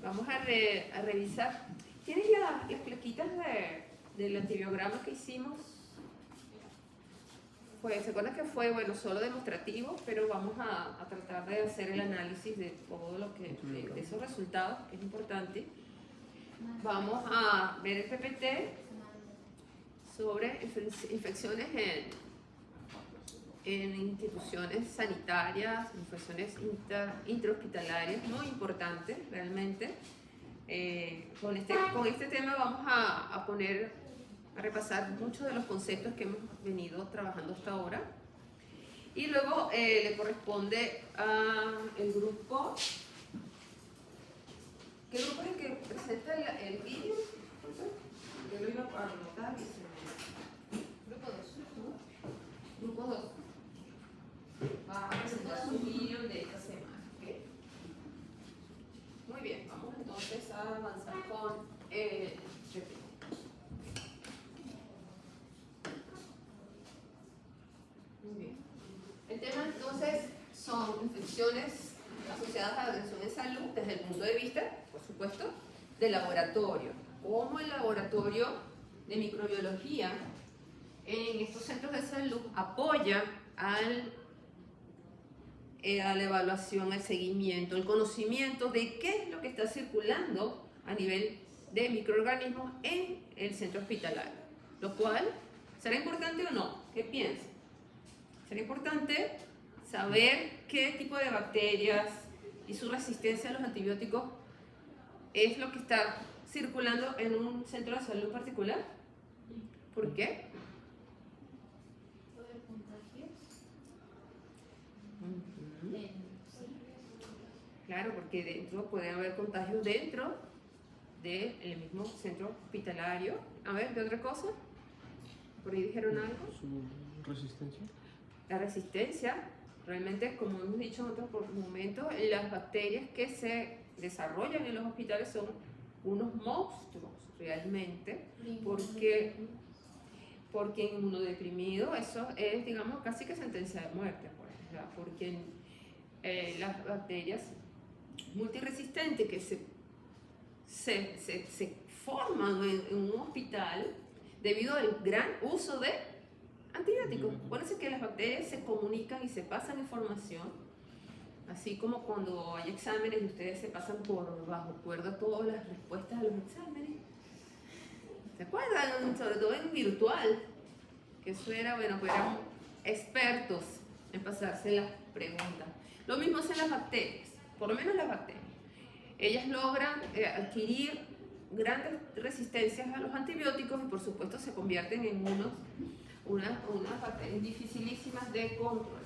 Vamos a revisar. ¿Tienes las plaquitas del antibiograma que hicimos? ¿Se acuerdan que fue, bueno, solo demostrativo? Pero vamos a tratar de hacer el análisis de todo lo que, de esos resultados, que es importante. Vamos a ver el PPT sobre infecciones en instituciones sanitarias, infecciones intrahospitalarias, muy importantes realmente. Con este tema vamos a repasar muchos de los conceptos que hemos venido trabajando hasta ahora. Y luego le corresponde al grupo. ¿Qué grupo es el que presenta el vídeo? Yo lo iba a anotar y se me... Grupo 2. Grupo 2. Va a presentar su vídeo de esta semana. ¿Okay? Muy bien, vamos entonces a avanzar con el PPT. Muy bien. El tema entonces son infecciones asociadas a la atención en salud desde el punto de vista, por supuesto, del laboratorio. Cómo el laboratorio de microbiología en estos centros de salud apoya a la evaluación, el seguimiento, el conocimiento de qué es lo que está circulando a nivel de microorganismos en el centro hospitalario. Lo cual, ¿será importante o no? ¿Qué piensan? ¿Será importante saber qué tipo de bacterias y su resistencia a los antibióticos es lo que está circulando en un centro de salud particular? ¿Por qué? Claro, porque dentro puede haber contagios dentro del mismo centro hospitalario. A ver, ¿de otra cosa? ¿Por ahí dijeron algo? ¿Su resistencia? La resistencia, realmente, como hemos dicho en otros momentos, las bacterias que se desarrollan en los hospitales son unos monstruos, realmente, porque en inmunodeprimido eso es, digamos, casi que sentencia de muerte, pues, ¿verdad? Porque las bacterias multiresistentes que se forman en un hospital debido al gran uso de antibióticos. Acuérdense que las bacterias se comunican y se pasan información, así como cuando hay exámenes y ustedes se pasan por bajo cuerda todas las respuestas a los exámenes. ¿Se acuerdan? Sobre todo en virtual, que eso era, bueno, pues eran expertos en pasarse las preguntas. Lo mismo hacen las bacterias, por lo menos las bacterias. Ellas logran adquirir grandes resistencias a los antibióticos y por supuesto se convierten en unas bacterias dificilísimas de control.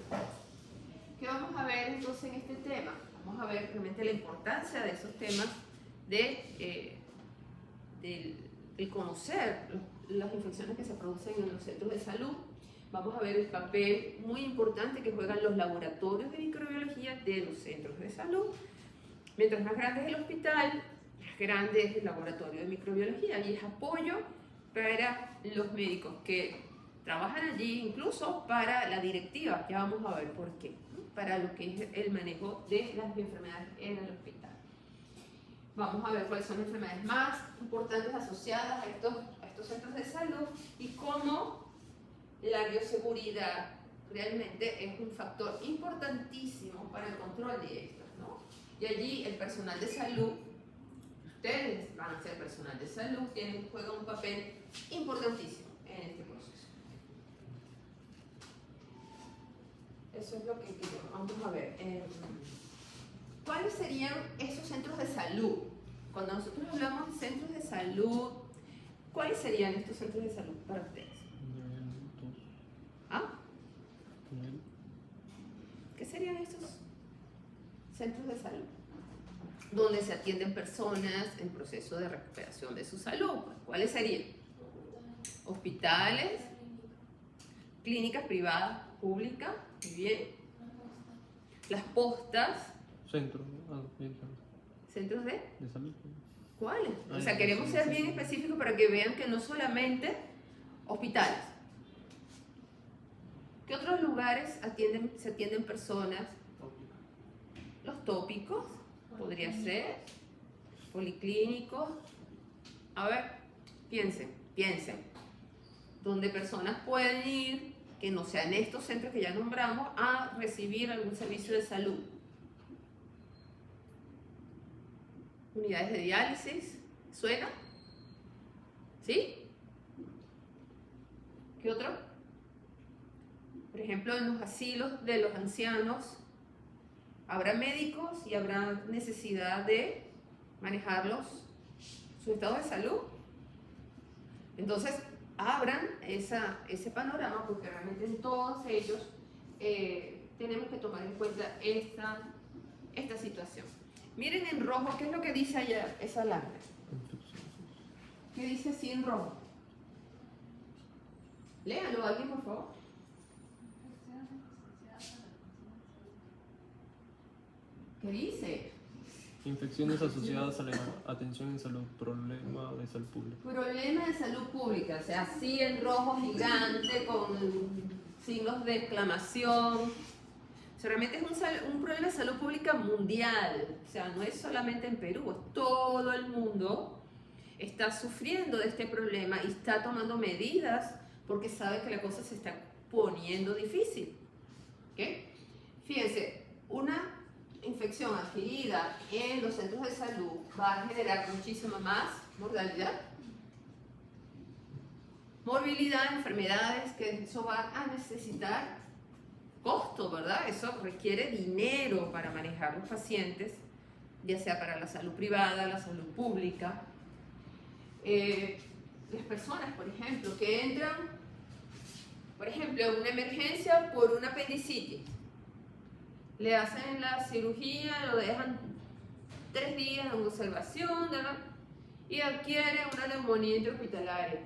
¿Qué vamos a ver entonces en este tema? Vamos a ver realmente la importancia de esos temas de conocer las infecciones que se producen en los centros de salud. Vamos a ver el papel muy importante que juegan los laboratorios de microbiología de los centros de salud. Mientras más grande es el hospital, más grande es el laboratorio de microbiología y es apoyo para los médicos que trabajan allí, incluso para la directiva, ya vamos a ver por qué, para lo que es el manejo de las enfermedades en el hospital. Vamos a ver cuáles son las enfermedades más importantes asociadas a estos centros de salud y cómo la bioseguridad realmente es un factor importantísimo para el control de estas, ¿no? Y allí el personal de salud, ustedes van a ser personal de salud, juegan un papel importantísimo en este proceso. Eso es lo que vamos a ver. ¿Cuáles serían esos centros de salud? Cuando nosotros hablamos de centros de salud, ¿cuáles serían estos centros de salud para ustedes? ¿Ah? ¿Qué serían estos centros de salud? Donde se atienden personas en proceso de recuperación de su salud. ¿Cuáles serían? Hospitales, clínicas privadas, públicas, muy bien. Las postas. Centros de salud. ¿Cuáles? O sea, queremos ser bien específicos para que vean que no solamente hospitales. ¿Qué otros lugares se atienden personas? Los tópicos, podría ser. policlínicos. A ver, piensen. Donde personas pueden ir, que no sean estos centros que ya nombramos, a recibir algún servicio de salud. Unidades de diálisis, ¿suena? ¿Sí? ¿Qué otro? Por ejemplo, en los asilos de los ancianos habrá médicos y habrá necesidad de manejarlos, su estado de salud. Entonces, abran ese panorama, porque realmente en todos ellos tenemos que tomar en cuenta esta situación. Miren en rojo, ¿qué es lo que dice allá esa lámina? ¿Qué dice así en rojo? Léalo alguien, por favor. ¿Qué dice? Infecciones asociadas a la atención en salud, problema de salud pública. Problema de salud pública, o sea, así en rojo gigante con signos de exclamación. O sea, realmente es un problema de salud pública mundial, o sea, no es solamente en Perú, es todo el mundo está sufriendo de este problema y está tomando medidas porque sabe que la cosa se está poniendo difícil. ¿Ok? Fíjense, una infección adquirida en los centros de salud va a generar muchísima más mortalidad, morbilidad, enfermedades, que eso va a necesitar costo, ¿verdad? Eso requiere dinero para manejar los pacientes, ya sea para la salud privada, la salud pública. Las personas, por ejemplo, que entran, por ejemplo, en una emergencia por una apendicitis, le hacen la cirugía, lo dejan 3 días en observación, ¿verdad? Y adquiere una neumonía intrahospitalaria.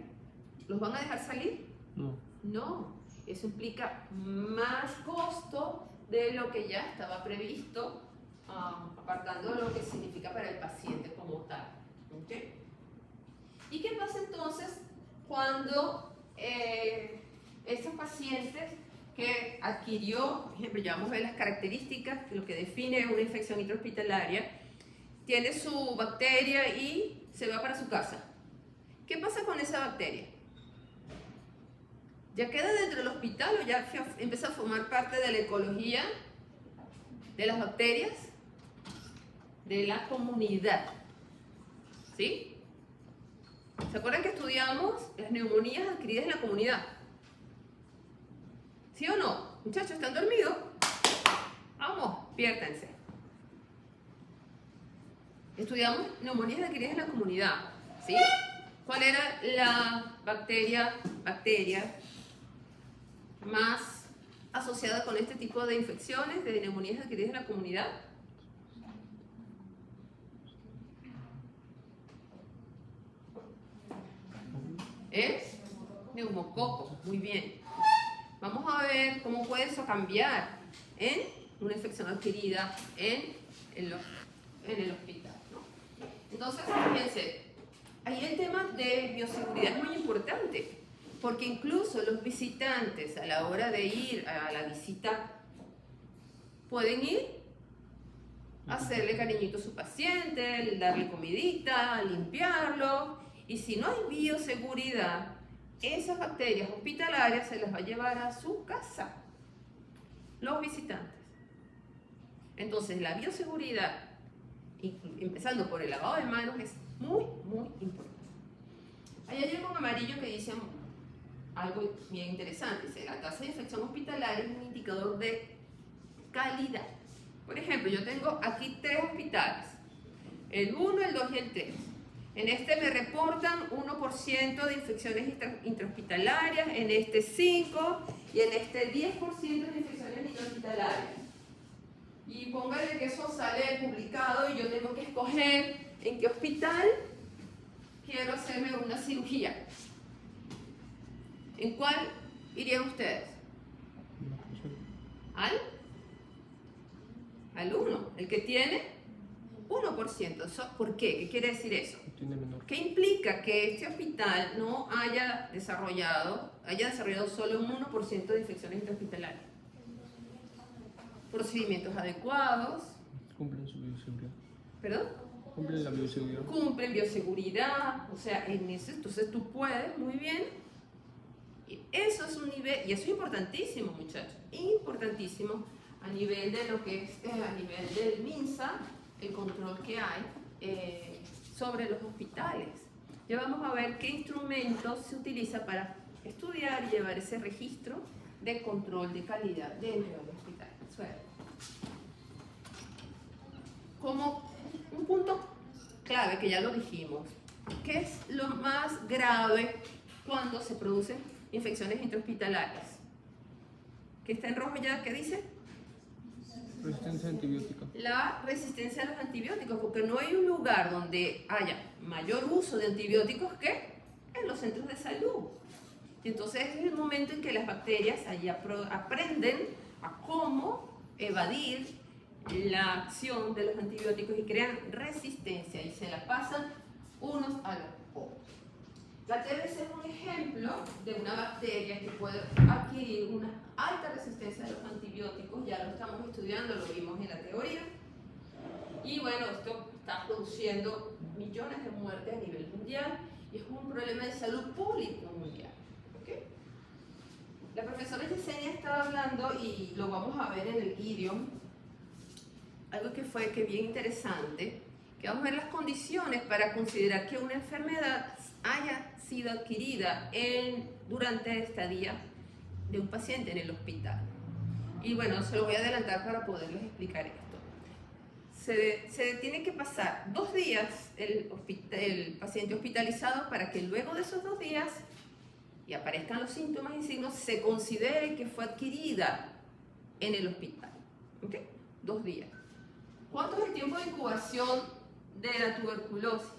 ¿Los van a dejar salir? No. No, eso implica más costo de lo que ya estaba previsto, apartando lo que significa para el paciente como tal. ¿Okay? ¿Y qué pasa entonces cuando estos pacientes que adquirió, por ejemplo, ya vamos a ver las características, lo que define una infección intrahospitalaria, tiene su bacteria y se va para su casa? ¿Qué pasa con esa bacteria? ¿Ya queda dentro del hospital o ya empieza a formar parte de la ecología de las bacterias de la comunidad? ¿Sí? ¿Se acuerdan que estudiamos las neumonías adquiridas en la comunidad? ¿Sí o no? Muchachos, ¿están dormidos? Vamos, despiértense. Estudiamos neumonías adquiridas en la comunidad. ¿Sí? ¿Cuál era la bacteria más asociada con este tipo de infecciones, de neumonías adquiridas en la comunidad? Es neumococo. Muy bien. Vamos a ver cómo puede eso cambiar en una infección adquirida en el hospital, ¿no? Entonces, fíjense, ahí el tema de bioseguridad es muy importante, porque incluso los visitantes a la hora de ir a la visita pueden ir a hacerle cariñito a su paciente, darle comidita, limpiarlo, y si no hay bioseguridad, esas bacterias hospitalarias se las va a llevar a su casa, los visitantes. Entonces, la bioseguridad, empezando por el lavado de manos, es muy, muy importante. Hay algo en amarillo que dice algo bien interesante. Dice, la tasa de infección hospitalaria es un indicador de calidad. Por ejemplo, yo tengo aquí 3 hospitales, el 1, el 2 y el 3. En este me reportan 1% de infecciones intrahospitalarias, en este 5% y en este 10% de infecciones intrahospitalarias. Y póngale que eso sale publicado y yo tengo que escoger en qué hospital quiero hacerme una cirugía. ¿En cuál irían ustedes? Al 1, el que tiene 1%. ¿Por qué? ¿Qué quiere decir eso? ¿Qué implica? Que este hospital no haya desarrollado solo un 1% de infecciones intrahospitalarias. Procedimientos adecuados. Cumplen su bioseguridad. ¿Perdón? Cumplen la bioseguridad. cumplen bioseguridad, o sea, en eso, entonces tú puedes muy bien. Y eso es un nivel, y eso es importantísimo, muchachos, importantísimo a nivel de lo que es, a nivel del MINSA, el control que hay sobre los hospitales. Ya vamos a ver qué instrumento se utiliza para estudiar y llevar ese registro de control de calidad dentro del hospital. Como un punto clave que ya lo dijimos, ¿qué es lo más grave cuando se producen infecciones intrahospitalarias? ¿Qué está en rojo ya? ¿Qué dice? Resistencia antibiótica. La resistencia a los antibióticos, porque no hay un lugar donde haya mayor uso de antibióticos que en los centros de salud. Y entonces es el momento en que las bacterias allí aprenden a cómo evadir la acción de los antibióticos y crean resistencia y se la pasan unos a los otros. La TBC es un ejemplo de una bacteria que puede adquirir una alta resistencia a los antibióticos, ya lo estamos estudiando, lo vimos en la teoría. Y bueno, esto está produciendo millones de muertes a nivel mundial y es un problema de salud pública mundial. ¿Okay? La profesora Yesenia estaba hablando, y lo vamos a ver en el vídeo, algo que fue bien interesante, que vamos a ver las condiciones para considerar que una enfermedad haya sido adquirida durante la estadía de un paciente en el hospital. Y bueno, se lo voy a adelantar para poderles explicar esto. Se tiene que pasar 2 días el paciente hospitalizado para que luego de esos 2 días y aparezcan los síntomas y signos, se considere que fue adquirida en el hospital. ¿Ok? 2 días. ¿Cuánto es el tiempo de incubación de la tuberculosis?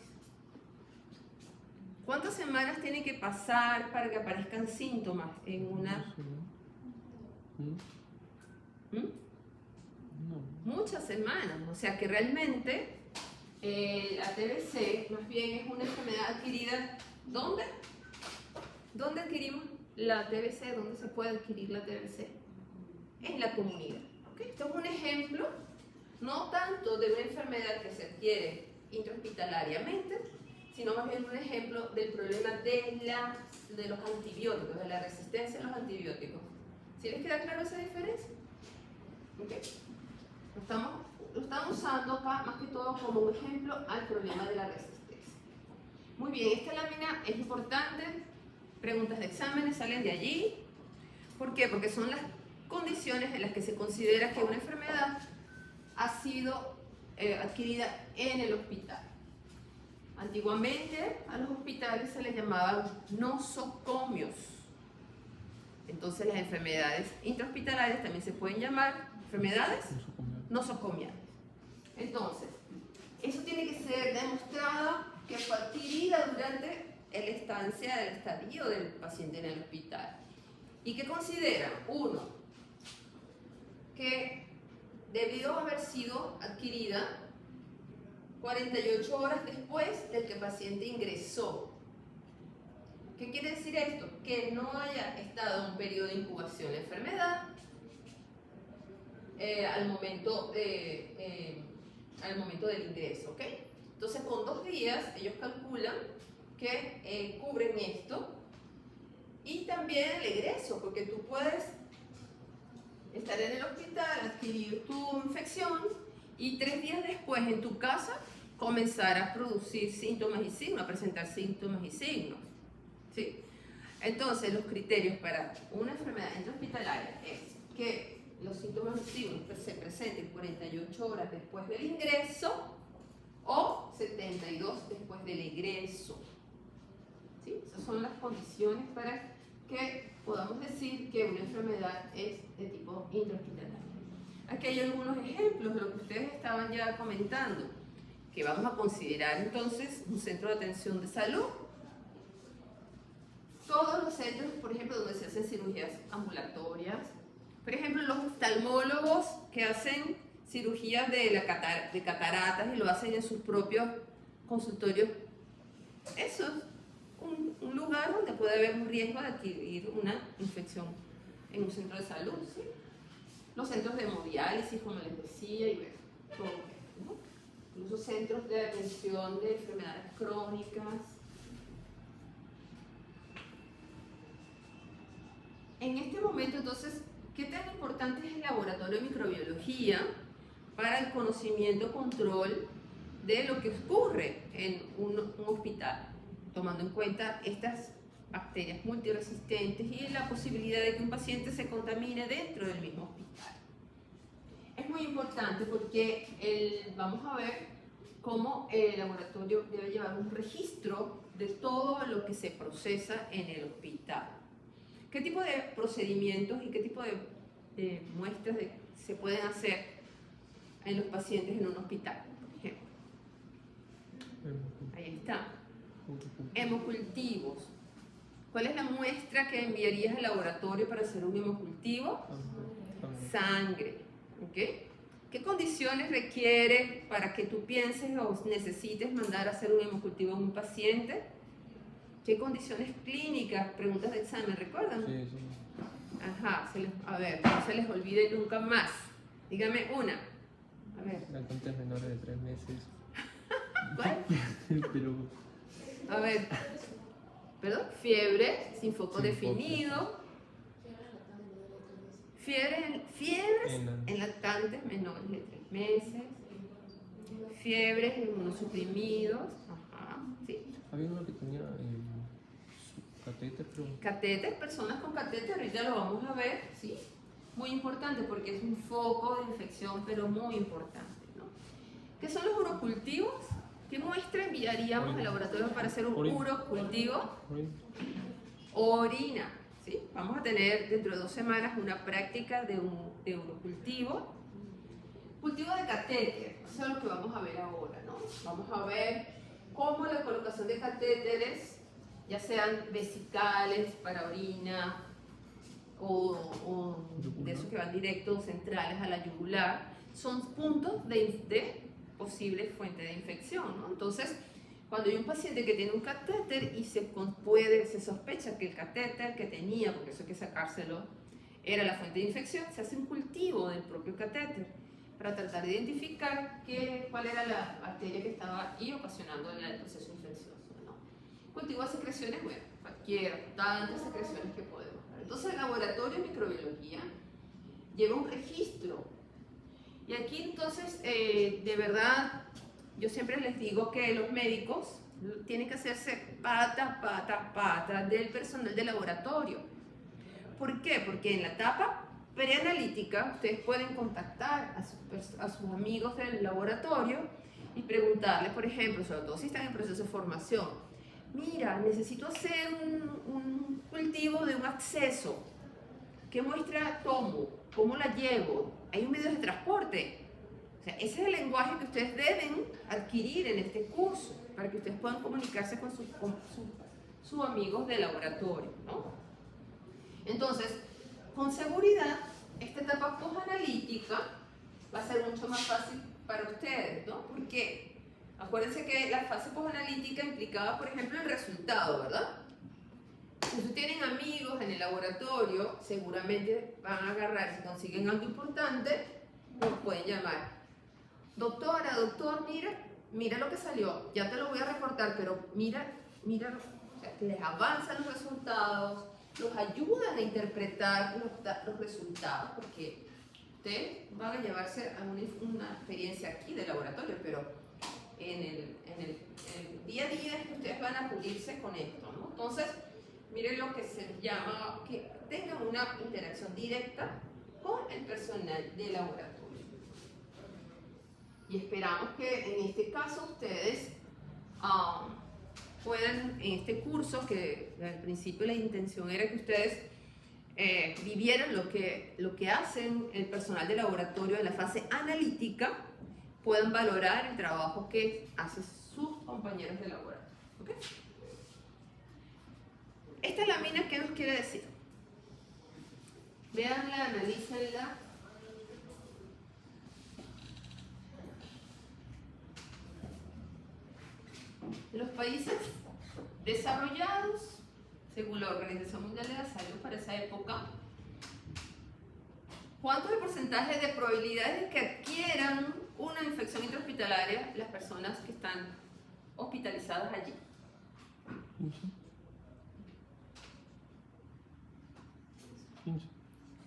¿Cuántas semanas tiene que pasar para que aparezcan síntomas en una? Muchas semanas, o sea que realmente la TBC más bien es una enfermedad adquirida. ¿Dónde? ¿Dónde adquirimos la TBC? ¿Dónde se puede adquirir la TBC? En la comunidad. ¿Okay? Esto es un ejemplo, no tanto de una enfermedad que se adquiere intrahospitalariamente, sino más bien un ejemplo del problema de los antibióticos, de la resistencia a los antibióticos. ¿Sí les queda claro esa diferencia? ¿Okay? Lo estamos usando acá más que todo como un ejemplo al problema de la resistencia. Muy bien, esta lámina es importante, preguntas de exámenes salen de allí. ¿Por qué? Porque son las condiciones en las que se considera que una enfermedad ha sido adquirida en el hospital. Antiguamente a los hospitales se les llamaban nosocomios. Entonces las enfermedades intrahospitalarias también se pueden llamar enfermedades nosocomiales. Entonces, eso tiene que ser demostrado que fue adquirida durante la estancia del estadio del paciente en el hospital. ¿Y qué consideran? Uno, que debió haber sido adquirida 48 horas después del que el paciente ingresó. ¿Qué quiere decir esto? Que no haya estado en un periodo de incubación la enfermedad al momento del ingreso, ¿ok? Entonces, con 2 días, ellos calculan que cubren esto, y también el egreso, porque tú puedes estar en el hospital, adquirir tu infección, y 3 días después en tu casa comenzar a producir síntomas y signos, a presentar síntomas y signos. ¿Sí? Entonces, los criterios para una enfermedad intrahospitalaria es que los síntomas y signos se presenten 48 horas después del ingreso o 72 después del egreso. ¿Sí? Esas son las condiciones para que podamos decir que una enfermedad es de tipo intrahospitalario. Aquí hay algunos ejemplos de lo que ustedes estaban ya comentando, que vamos a considerar entonces un centro de atención de salud. Todos los centros, por ejemplo, donde se hacen cirugías ambulatorias, por ejemplo, los oftalmólogos que hacen cirugías de cataratas y lo hacen en sus propios consultorios, eso es un lugar donde puede haber un riesgo de adquirir una infección en un centro de salud, ¿sí? Los centros de hemodiálisis, como les decía, y bueno, todo eso, ¿no? incluso centros de atención de enfermedades crónicas. En este momento, entonces, ¿qué tan importante es el laboratorio de microbiología para el conocimiento, control de lo que ocurre en un hospital, tomando en cuenta estas bacterias multiresistentes y la posibilidad de que un paciente se contamine dentro del mismo hospital? Es muy importante porque vamos a ver cómo el laboratorio debe llevar un registro de todo lo que se procesa en el hospital. ¿Qué tipo de procedimientos y qué tipo de muestras se pueden hacer en los pacientes en un hospital, por ejemplo? Ahí está. Hemocultivos. ¿Cuál es la muestra que enviarías al laboratorio para hacer un hemocultivo? Sangre. ¿Okay? ¿Qué condiciones requiere para que tú pienses o necesites mandar a hacer un hemocultivo a un paciente? ¿Qué condiciones clínicas? Preguntas de examen, ¿recuerdan? Sí, sí. Ajá, a ver, no se les olvide nunca más. Dígame una. A ver. Lactantes menores de 3 meses. ¿Cuál? Pero... A ver. ¿Perdón? Fiebre, sin foco definido. Fiebres en lactantes menores de 3 meses. Fiebres en inmunosuprimidos. Ajá, sí. Había uno que tenía catéter, pero... Catéter, personas con catéter, ahorita lo vamos a ver, ¿sí? Muy importante porque es un foco de infección, pero muy importante, ¿no? ¿Qué son los urocultivos? ¿Qué muestra enviaríamos al laboratorio para hacer un urocultivo? Orina, ¿sí? Vamos a tener dentro de 2 semanas una práctica de urocultivo. Cultivo de catéter, eso es lo que vamos a ver ahora, ¿no? Vamos a ver cómo la colocación de catéteres, ya sean vesicales para orina o de esos que van directos centrales a la yugular, son puntos de posible fuente de infección, ¿no? Entonces, cuando hay un paciente que tiene un catéter y se sospecha que el catéter que tenía, porque eso hay que sacárselo, era la fuente de infección, se hace un cultivo del propio catéter para tratar de identificar cuál era la bacteria que estaba ahí ocasionando el proceso infeccioso, ¿no? Cultivo de secreciones, bueno, tantas secreciones que podemos ver. Entonces, el laboratorio de microbiología lleva un registro. Y aquí, entonces, de verdad, yo siempre les digo que los médicos tienen que hacerse pata del personal de laboratorio. ¿Por qué? Porque en la etapa preanalítica ustedes pueden contactar a sus amigos del laboratorio y preguntarles, por ejemplo, sobre todo si están en proceso de formación, mira, necesito hacer un cultivo de un absceso. ¿Qué muestra tomo? ¿Cómo la llevo? ¿Hay un medio de transporte? O sea, ese es el lenguaje que ustedes deben adquirir en este curso para que ustedes puedan comunicarse con sus amigos de laboratorio, ¿no? Entonces, con seguridad, esta etapa posanalítica va a ser mucho más fácil para ustedes, ¿no? Porque acuérdense que la fase posanalítica implicaba, por ejemplo, el resultado, ¿verdad? Si ustedes tienen amigos en el laboratorio, seguramente van a agarrar, si consiguen algo importante, nos pueden llamar. Doctora, doctor, mira lo que salió, ya te lo voy a reportar, pero mira, o sea, les avanzan los resultados, los ayudan a interpretar los resultados, porque ustedes van a llevarse a una experiencia aquí de laboratorio, pero en el día a día es que ustedes van a pulirse con esto, ¿no? Entonces, miren lo que se llama que tengan una interacción directa con el personal de laboratorio. Y esperamos que en este caso ustedes puedan, en este curso, que al principio la intención era que ustedes vivieran lo que hacen el personal de laboratorio en la fase analítica, puedan valorar el trabajo que hacen sus compañeros de laboratorio. ¿Okay? Esta lámina, ¿qué nos quiere decir? Véanla, analícenla. Los países desarrollados, según la Organización Mundial de la Salud para esa época, ¿cuánto es el porcentaje de probabilidades de que adquieran un una infección intrahospitalaria las personas que están hospitalizadas allí? 15.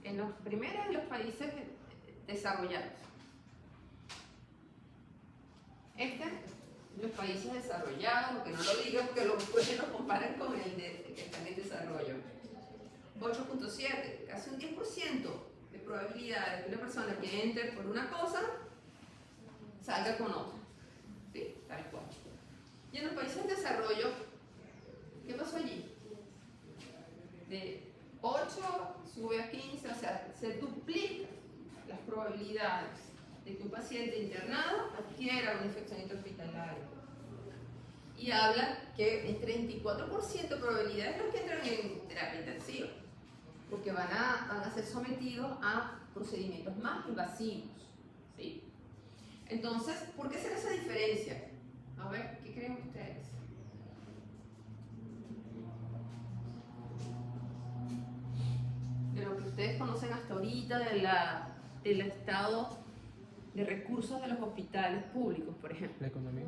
En los primeros de los países desarrollados. Los países desarrollados, aunque no lo digan porque después lo comparan con el que están en desarrollo. 8.7, casi un 10% de probabilidad de que una persona que entre por una cosa salga con otra. ¿Sí? Tal cual. Y en los países en desarrollo, ¿qué pasó allí? De 8 sube a 15, o sea, se duplican las probabilidades de que un paciente internado adquiera una infección intrahospitalaria. Y habla que es 34% de probabilidades los que entran en terapia intensiva, porque van a ser sometidos a procedimientos más invasivos. ¿Sí? Entonces, ¿por qué será esa diferencia? A ver, ¿qué creen ustedes? De lo que ustedes conocen hasta ahorita del estado de recursos de los hospitales públicos, por ejemplo. La economía.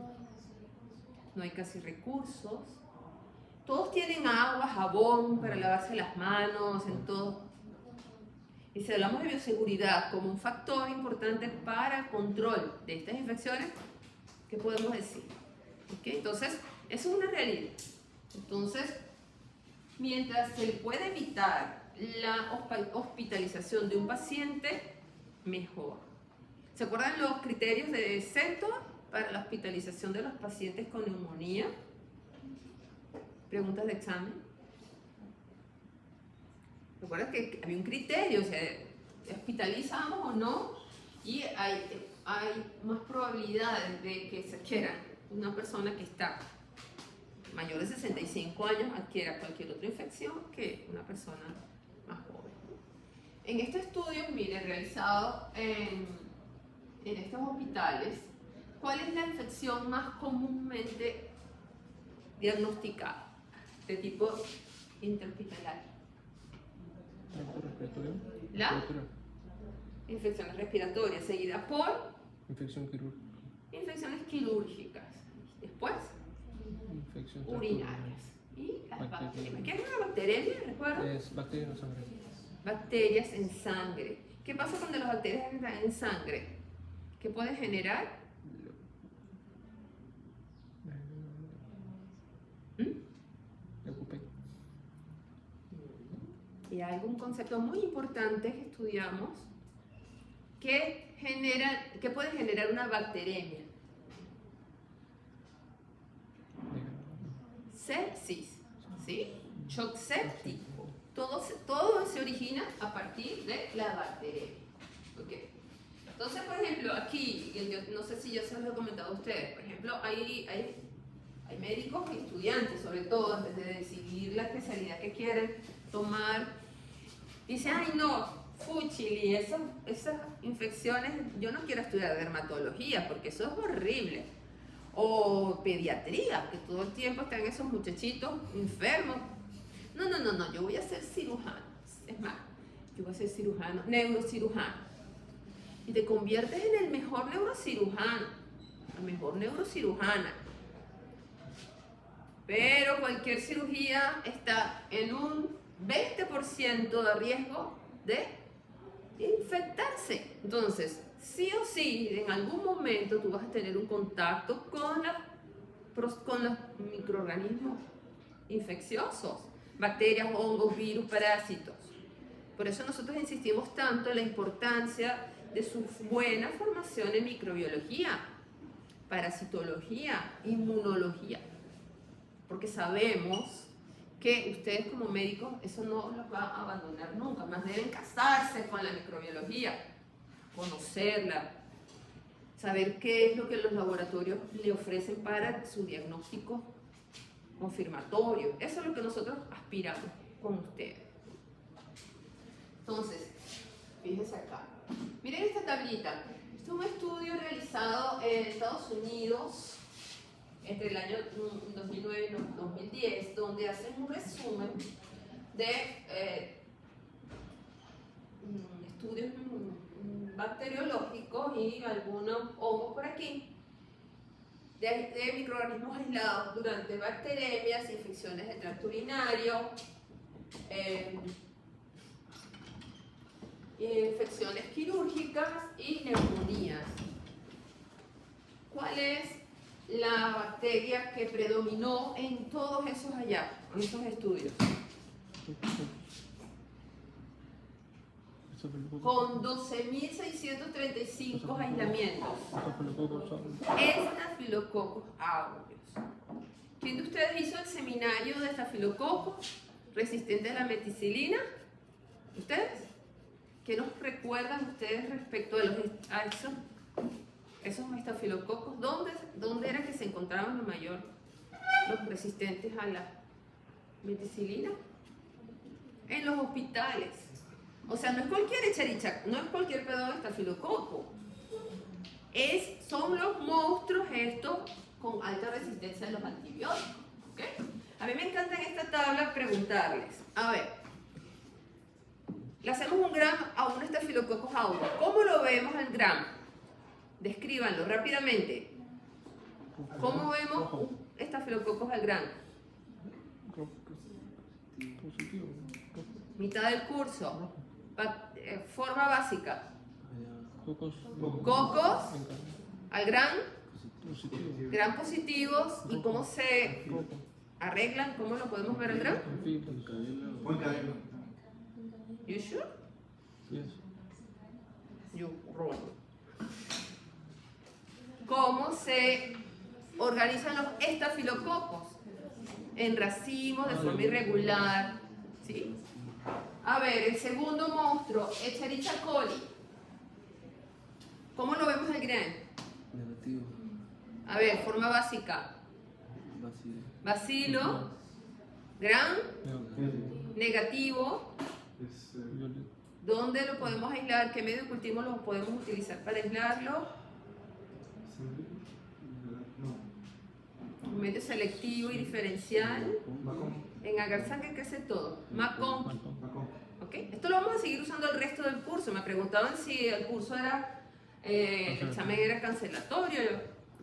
No hay casi recursos. Todos tienen agua, jabón para lavarse las manos, en todo. Y si hablamos de bioseguridad como un factor importante para el control de estas infecciones, ¿qué podemos decir? ¿Okay? Entonces, eso es una realidad. Entonces, mientras se puede evitar la hospitalización de un paciente, mejor. ¿Se acuerdan los criterios de CENTO para la hospitalización de los pacientes con neumonía? Preguntas de examen. ¿Recuerdan que había un criterio? O sea, hospitalizamos o no, y hay más probabilidades de que se adquiera una persona que está mayor de 65 años adquiera cualquier otra infección que una persona más joven. En este estudio, miren, realizado en estos hospitales, ¿cuál es la infección más comúnmente diagnosticada de tipo interhospitalario? La infecciones respiratorias, seguida por Infección quirúrgica. infecciones quirúrgicas, después Infección urinarias y las Bacterias. bacterias. ¿Qué es una bacteria? ¿Recuerdan? Es bacteria en la sangre. Bacterias en sangre. ¿Qué pasa cuando las bacterias entran en sangre? ¿Qué puede generar? Ocupé. Y hay un concepto muy importante que estudiamos que puede generar una bacteremia. Sepsis, ¿sí? Shock séptico. Todo se origina a partir de la bacteremia. ¿Okay? Entonces, por ejemplo, aquí, no sé si yo se los he comentado a ustedes, por ejemplo, hay médicos y estudiantes, sobre todo, antes de decidir la especialidad que quieren tomar, dicen, ay no, fúchili, esas infecciones, yo no quiero estudiar dermatología porque eso es horrible. O pediatría, que todo el tiempo están esos muchachitos enfermos. No, yo voy a ser cirujano. Es más, yo voy a ser cirujano, neurocirujano. Y te conviertes en el mejor neurocirujano, la mejor neurocirujana. Pero cualquier cirugía está en un 20% de riesgo de infectarse. Entonces, sí o sí, en algún momento tú vas a tener un contacto con los microorganismos infecciosos, bacterias, hongos, virus, parásitos. Por eso nosotros insistimos tanto en la importancia de su buena formación en microbiología, parasitología, inmunología, porque sabemos que ustedes como médicos eso no los va a abandonar nunca, más deben casarse con la microbiología, conocerla, saber qué es lo que los laboratorios le ofrecen para su diagnóstico confirmatorio. Eso es lo que nosotros aspiramos con ustedes. Entonces, fíjense acá. Miren esta tablita. Este es un estudio realizado en Estados Unidos entre el año 2009 y 2010, donde hacen un resumen de estudios bacteriológicos y algunos hongos por aquí, de microorganismos aislados durante bacteremias, infecciones de tracto urinario, infecciones quirúrgicas y neumonías. ¿Cuál es la bacteria que predominó en todos esos hallazgos, en esos estudios? Con 12.635 aislamientos. Estafilococcus aureus. ¿Quién de ustedes hizo el seminario de estafilococos resistente a la meticilina? ¿Ustedes? ¿Qué nos recuerdan ustedes respecto a esos estafilococos? ¿Dónde era que se encontraban los resistentes a la meticilina? En los hospitales. O sea, no es cualquier echericha, no es cualquier pedo de estafilococo. Son los monstruos estos con alta resistencia a los antibióticos. ¿Okay? A mí me encanta en esta tabla preguntarles, a ver, le hacemos un gram a un estafilococcus aureus. ¿Cómo lo vemos el gram? Descríbanlo rápidamente. ¿Cómo vemos un estafilococcus al gram? Mitad del curso. Forma básica. Cocos al gran positivos. ¿Y cómo se arreglan? ¿Cómo lo podemos ver al gran? You sure? Yes. You wrong. ¿Cómo se organizan los estafilococos? En racimos, de forma irregular. ¿Sí? A ver, el segundo monstruo, Escherichia coli. ¿Cómo lo vemos el gran? Negativo. A ver, forma básica. Bacilo. Gran. Negativo. ¿Dónde lo podemos aislar? ¿Qué medio de cultivo lo podemos utilizar para aislarlo? Un medio selectivo y diferencial. En agarzán, ¿qué hace todo? Macón. ¿Okay? Esto lo vamos a seguir usando el resto del curso. Me preguntaban si el curso era, el examen era cancelatorio.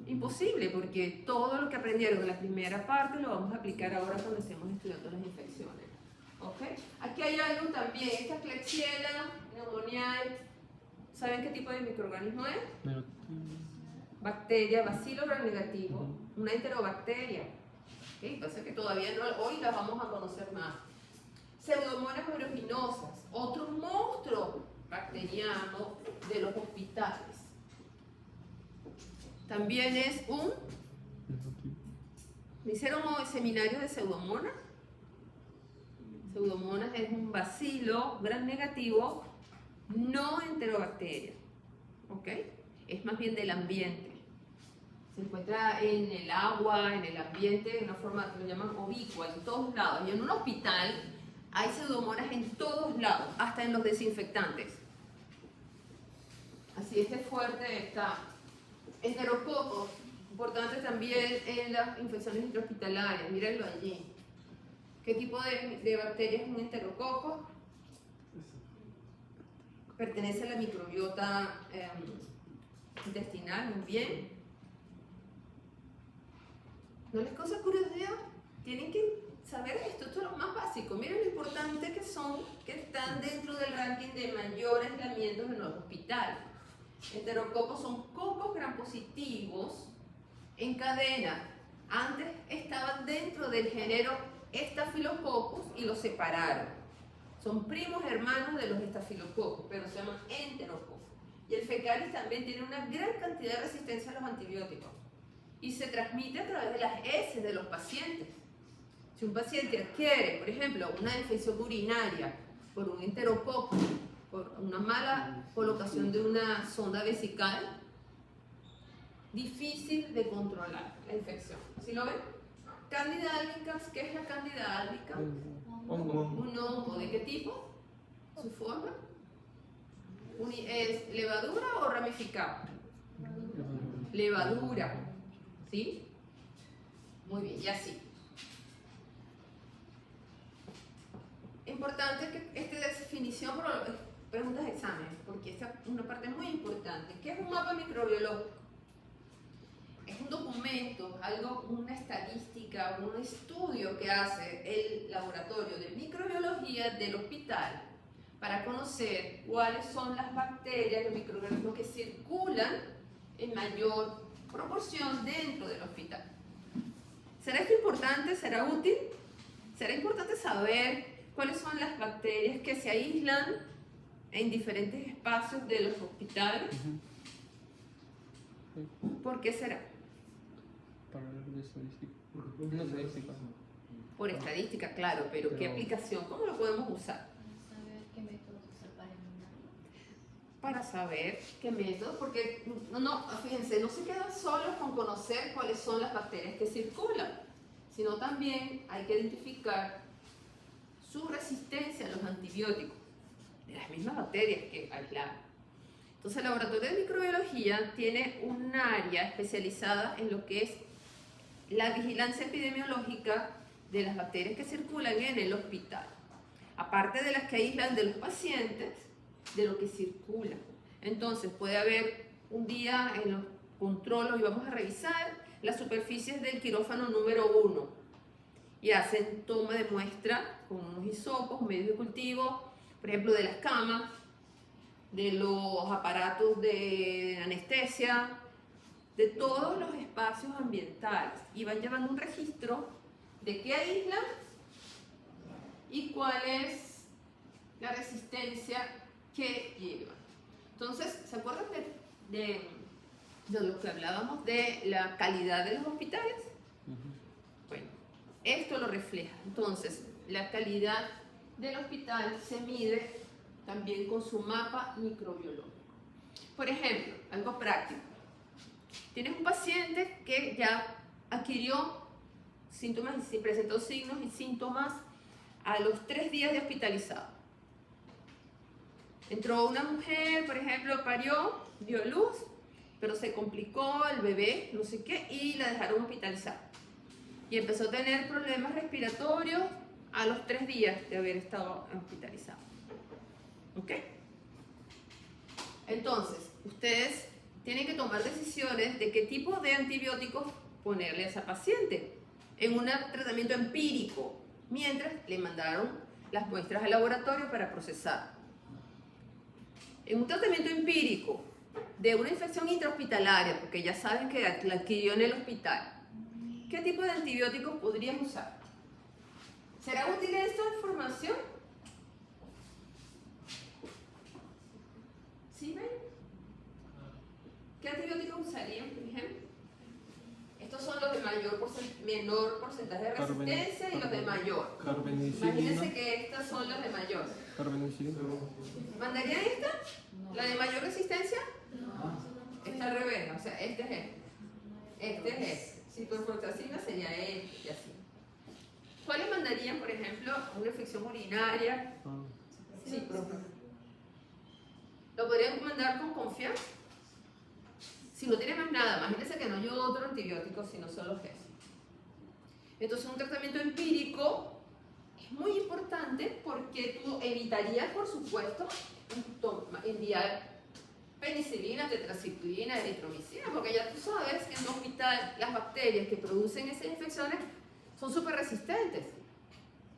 Imposible, porque todo lo que aprendieron en la primera parte lo vamos a aplicar ahora cuando estemos estudiando las infecciones. ¿Okay? Aquí hay algo también, esta Klebsiella pneumoniae. ¿Saben qué tipo de microorganismo es? Bacteria, bacilo gram negativo, una enterobacteria. ¿Okay? Pasa que todavía no, hoy las vamos a conocer más. Pseudomonas aeruginosas, otro monstruo bacteriano de los hospitales. También es un... ¿Me hicieron seminarios de pseudomonas? Pseudomonas es un bacilo gram negativo, no enterobacteria. ¿Ok? Es más bien del ambiente. Se encuentra en el agua, en el ambiente, de una forma que lo llaman ubicua, en todos lados. Y en un hospital hay pseudomonas en todos lados, hasta en los desinfectantes. Así este fuerte está. Enterococos, importante también en las infecciones intrahospitalarias. Mírenlo allí. ¿Qué tipo de bacteria es un enterococo? Pertenece a la microbiota intestinal, muy bien. ¿No les causa curiosidad? Tienen que saber esto es lo más básico. Miren lo importante que son, que están dentro del ranking de mayores aislamientos en los hospitales. Enterococos son cocos gram positivos en cadena. Antes estaban dentro del género Staphylococcus y los separaron. Son primos hermanos de los estafilococos, pero se llaman enterococos. Y el fecalis también tiene una gran cantidad de resistencia a los antibióticos y se transmite a través de las heces de los pacientes. Si un paciente adquiere, por ejemplo, una infección urinaria por un enterococo, por una mala colocación de una sonda vesical, difícil de controlar la infección. ¿Sí lo ven? Candida albicans, ¿qué es la Candida albicans? Un hongo, ¿de qué tipo? ¿Su forma? ¿Es levadura o ramificado? Levadura. ¿Sí? Muy bien, y así. Importante que esta definición, preguntas de examen, porque esta es una parte muy importante. ¿Qué es un mapa microbiológico? Es un documento, una estadística, un estudio que hace el laboratorio de microbiología del hospital para conocer cuáles son las bacterias, los microorganismos que circulan en mayor proporción dentro del hospital. ¿Será esto importante? ¿Será útil? ¿Será importante saber cuáles son las bacterias que se aíslan en diferentes espacios de los hospitales? ¿Por qué será? Para hablar de estadística. No estadística. Por estadística, claro, pero ¿qué aplicación? ¿Cómo lo podemos usar? Saber qué métodos usar para eliminarlo. Para saber qué método, porque fíjense, no se quedan solos con conocer cuáles son las bacterias que circulan, sino también hay que identificar su resistencia a los antibióticos, de las mismas bacterias que aislaron. Entonces, el laboratorio de microbiología tiene un área especializada en lo que es la vigilancia epidemiológica de las bacterias que circulan en el hospital, aparte de las que aíslan de los pacientes, de lo que circula. Entonces puede haber un día en los controlos y vamos a revisar las superficies del quirófano número 1 y hacen toma de muestra con unos hisopos, medios de cultivo, por ejemplo de las camas, de los aparatos de anestesia, de todos los espacios ambientales, y van llevando un registro de qué aíslan y cuál es la resistencia que llevan. Entonces, ¿se acuerdan de lo que hablábamos de la calidad de los hospitales? Bueno, esto lo refleja. Entonces, la calidad del hospital se mide también con su mapa microbiológico. Por ejemplo, algo práctico. Tienes un paciente que ya adquirió síntomas y presentó signos y síntomas a los 3 días de hospitalizado. Entró una mujer, por ejemplo, parió, dio luz, pero se complicó el bebé, no sé qué, y la dejaron hospitalizada. Y empezó a tener problemas respiratorios a los 3 días de haber estado hospitalizado. ¿Ok? Entonces, ustedes tienen que tomar decisiones de qué tipo de antibióticos ponerle a esa paciente en un tratamiento empírico, mientras le mandaron las muestras al laboratorio para procesar. En un tratamiento empírico de una infección intrahospitalaria, porque ya saben que la adquirió en el hospital, ¿qué tipo de antibióticos podrían usar? ¿Será útil esta información? ¿Sí ven? ¿Qué antibióticos usarían, por ejemplo? Estos son los de menor porcentaje de resistencia y los de mayor. Imagínense que estas son las de mayor. Carbenicilina. ¿Mandarían esta? ¿La de mayor resistencia? No. Está al revés, o sea, este es este. Este es este. Ciprofloxacina sería este y así. ¿Cuáles mandarían, por ejemplo, a una infección urinaria? Ciprofloxacina. ¿Lo podrían mandar con confianza? Si no tiene más nada, imagínense que no ayuda otro antibiótico, sino solo eso. Entonces, un tratamiento empírico es muy importante porque tú evitarías, por supuesto, enviar penicilina, tetraciclina, eritromicina, porque ya tú sabes que en el hospital las bacterias que producen esas infecciones son súper resistentes.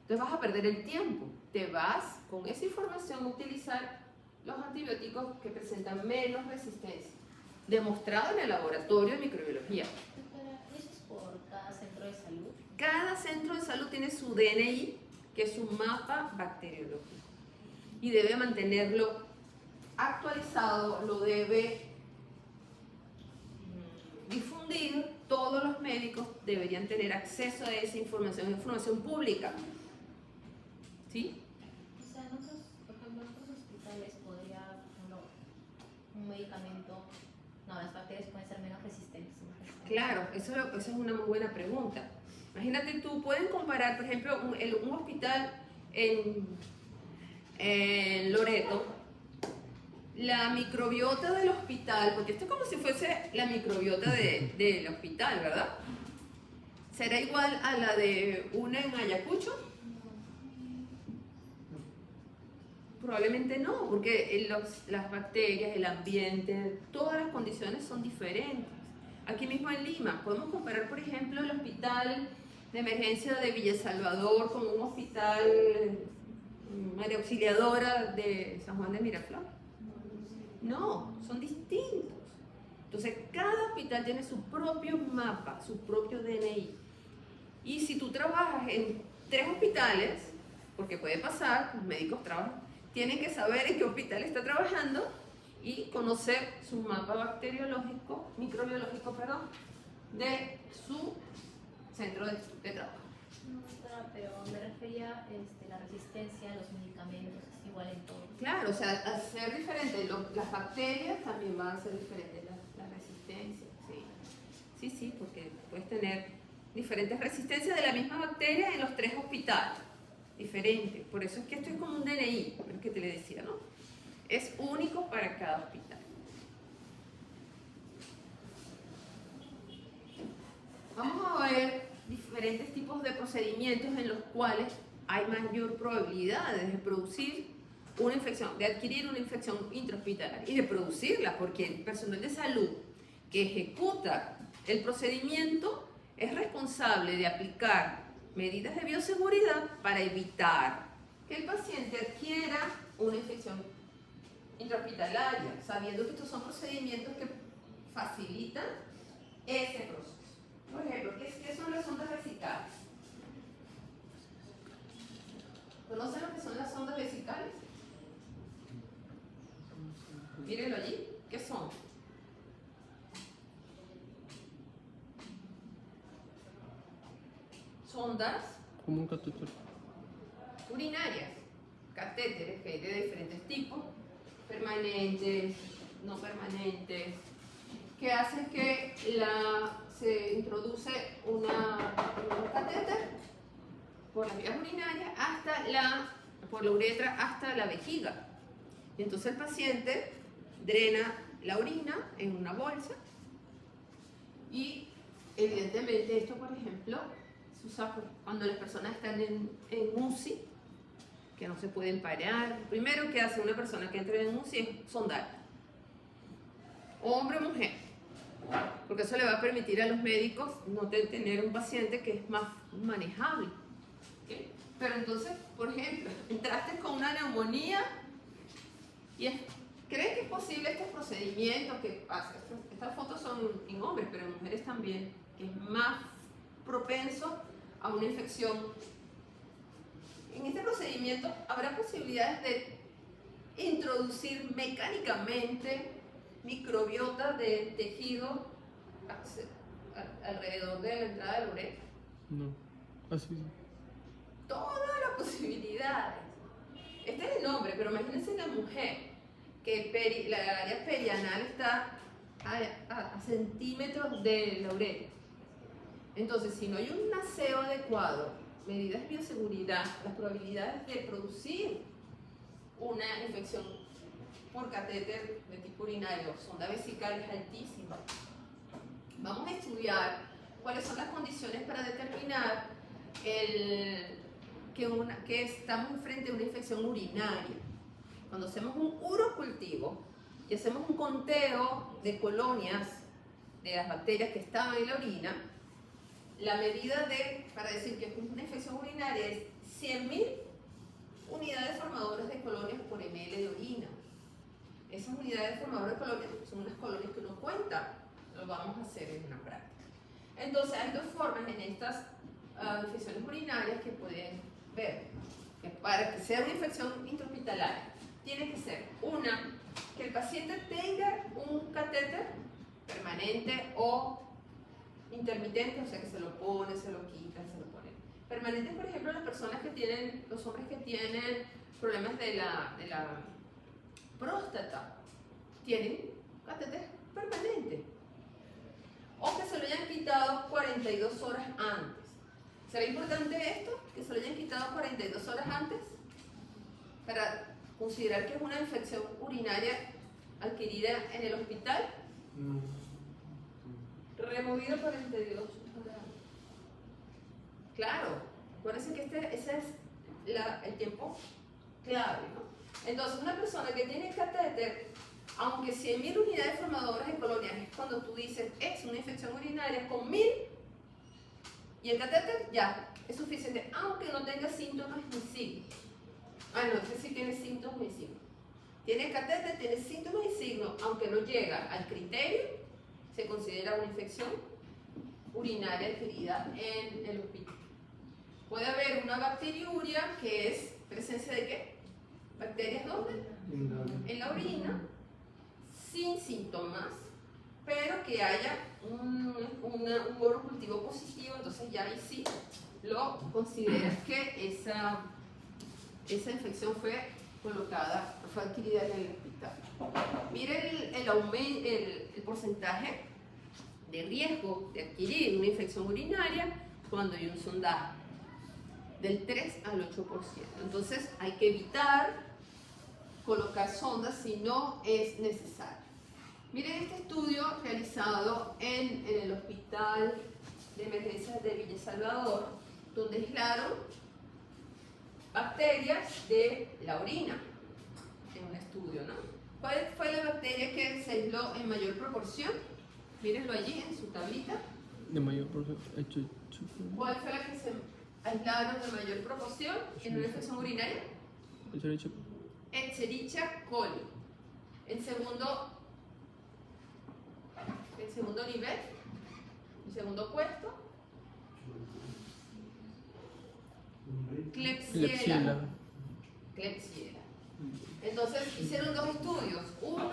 Entonces vas a perder el tiempo. Te vas con esa información a utilizar los antibióticos que presentan menos resistencia, demostrado en el laboratorio de microbiología. Doctora, ¿eso es por cada centro de salud? Cada centro de salud tiene su DNI, que es su mapa bacteriológico, y debe mantenerlo actualizado, lo debe difundir. Todos los médicos deberían tener acceso a esa información, información pública. ¿Sí? O sea, por ejemplo, en otros hospitales podría, por ejemplo, un medicamento, no, las bacterias pueden ser menos resistentes. Claro, esa es una muy buena pregunta. Imagínate tú, pueden comparar, por ejemplo, un hospital en Loreto, la microbiota del hospital, porque esto es como si fuese la microbiota del hospital, ¿verdad? ¿Será igual a la de una en Ayacucho? Probablemente no, porque las bacterias, el ambiente, todas las condiciones son diferentes. Aquí mismo en Lima, podemos comparar, por ejemplo, el hospital de emergencia de Villa Salvador con un hospital María Auxiliadora de San Juan de Miraflores. No, son distintos. Entonces, cada hospital tiene su propio mapa, su propio DNI. Y si tú trabajas en 3 hospitales, porque puede pasar, los médicos trabajan, tienen que saber en qué hospital está trabajando y conocer su mapa bacteriológico, microbiológico, perdón, de su centro de trabajo. No, doctora, pero me refería la resistencia a los medicamentos, es igual en todo. Claro, o sea, al ser diferente, las bacterias también van a ser diferentes, la resistencia, sí. Sí, porque puedes tener diferentes resistencias de la misma bacteria en los 3 hospitales, diferentes. Por eso es que esto es como un DNI, lo que te le decía, ¿no? Es único para cada hospital. Vamos a ver diferentes tipos de procedimientos en los cuales hay mayor probabilidad de producir una infección, de adquirir una infección intrahospitalaria y de producirla, porque el personal de salud que ejecuta el procedimiento es responsable de aplicar medidas de bioseguridad para evitar que el paciente adquiera una infección intrahospitalaria, sabiendo que estos son procedimientos que facilitan ese proceso. Por ejemplo, ¿qué son las sondas vesicales? ¿Conocen lo que son las sondas vesicales? Mírenlo allí. ¿Qué son? Sondas Como un catéter. urinarias, catéteres que hay de diferentes tipos, permanentes, no permanentes, que hacen que se introduce un catéter por las vías urinarias por la uretra hasta la vejiga. Y entonces el paciente drena la orina en una bolsa y evidentemente esto, por ejemplo, se usa cuando las personas están en UCI, que no se pueden parar. Lo primero que hace una persona que entra en UCI es sondar, hombre o mujer, porque eso le va a permitir a los médicos no tener un paciente que es más manejable. ¿Okay? Pero entonces, por ejemplo, entraste con una neumonía y ¿creen que es posible estos procedimientos que pasa? Estas fotos son en hombres, pero en mujeres también, que es más propenso a una infección. En este procedimiento habrá posibilidades de introducir mecánicamente microbiota de tejido alrededor de la entrada de la uretra. No, así. Todas las posibilidades. Este es el hombre, pero imagínense la mujer, que la área perianal está a centímetros de la uretra. Entonces, si no hay un aseo adecuado, medidas de bioseguridad, las probabilidades de producir una infección por catéter de tipo urinario, sonda vesical, es altísima. Vamos a estudiar cuáles son las condiciones para determinar que estamos frente a una infección urinaria. Cuando hacemos un urocultivo y hacemos un conteo de colonias de las bacterias que estaban en la orina, la medida para decir que es una infección urinaria es 100.000 unidades formadoras de colonias por ml de orina. Esas unidades formadoras de colonias son unas colonias que uno cuenta, lo vamos a hacer en una práctica. Entonces hay 2 formas en estas infecciones urinarias que pueden ver. Que para que sea una infección intrahospitalaria, tiene que ser una, que el paciente tenga un catéter permanente o intermitente, o sea que se lo pone, se lo quita, se lo pone. Permanente, por ejemplo, los hombres que tienen problemas de la próstata, tienen catéter permanente. O que se lo hayan quitado 42 horas antes. ¿Será importante esto? Que se lo hayan quitado 42 horas antes para considerar que es una infección urinaria adquirida en el hospital. Removido 42 horas. Claro, acuérdense que ese es el tiempo clave, ¿no? Entonces, una persona que tiene catéter, aunque 100.000 unidades formadoras de colonias es cuando tú dices es una infección urinaria con 1.000, y el catéter ya es suficiente, aunque no tenga síntomas ni signos. Ah, no, este sí tiene síntomas y signos. Tiene catéter, tiene síntomas y signos, aunque no llega al criterio, se considera una infección urinaria adquirida en el hospital. Puede haber una bacteriuria, que es presencia de ¿qué? ¿Bacterias dónde? En la orina, sin síntomas, pero que haya un oro cultivo positivo, entonces ya ahí sí lo consideras que esa infección fue colocada, fue adquirida en el hospital. Mire el porcentaje de riesgo de adquirir una infección urinaria cuando hay un sondaje, del 3 al 8%. Entonces hay que evitar colocar sondas si no es necesario. Miren este estudio realizado en el Hospital de Emergencias de Villa Salvador, donde aislaron bacterias de la orina en un estudio, ¿no? ¿Cuál fue la bacteria que se aisló en mayor proporción? Mírenlo allí en su tablita. De mayor proporción. ¿Cuál fue la que se aislaron de mayor proporción en una infección urinaria? Escherichia coli. El segundo nivel, el segundo puesto, Klebsiella. Entonces hicieron dos estudios, uno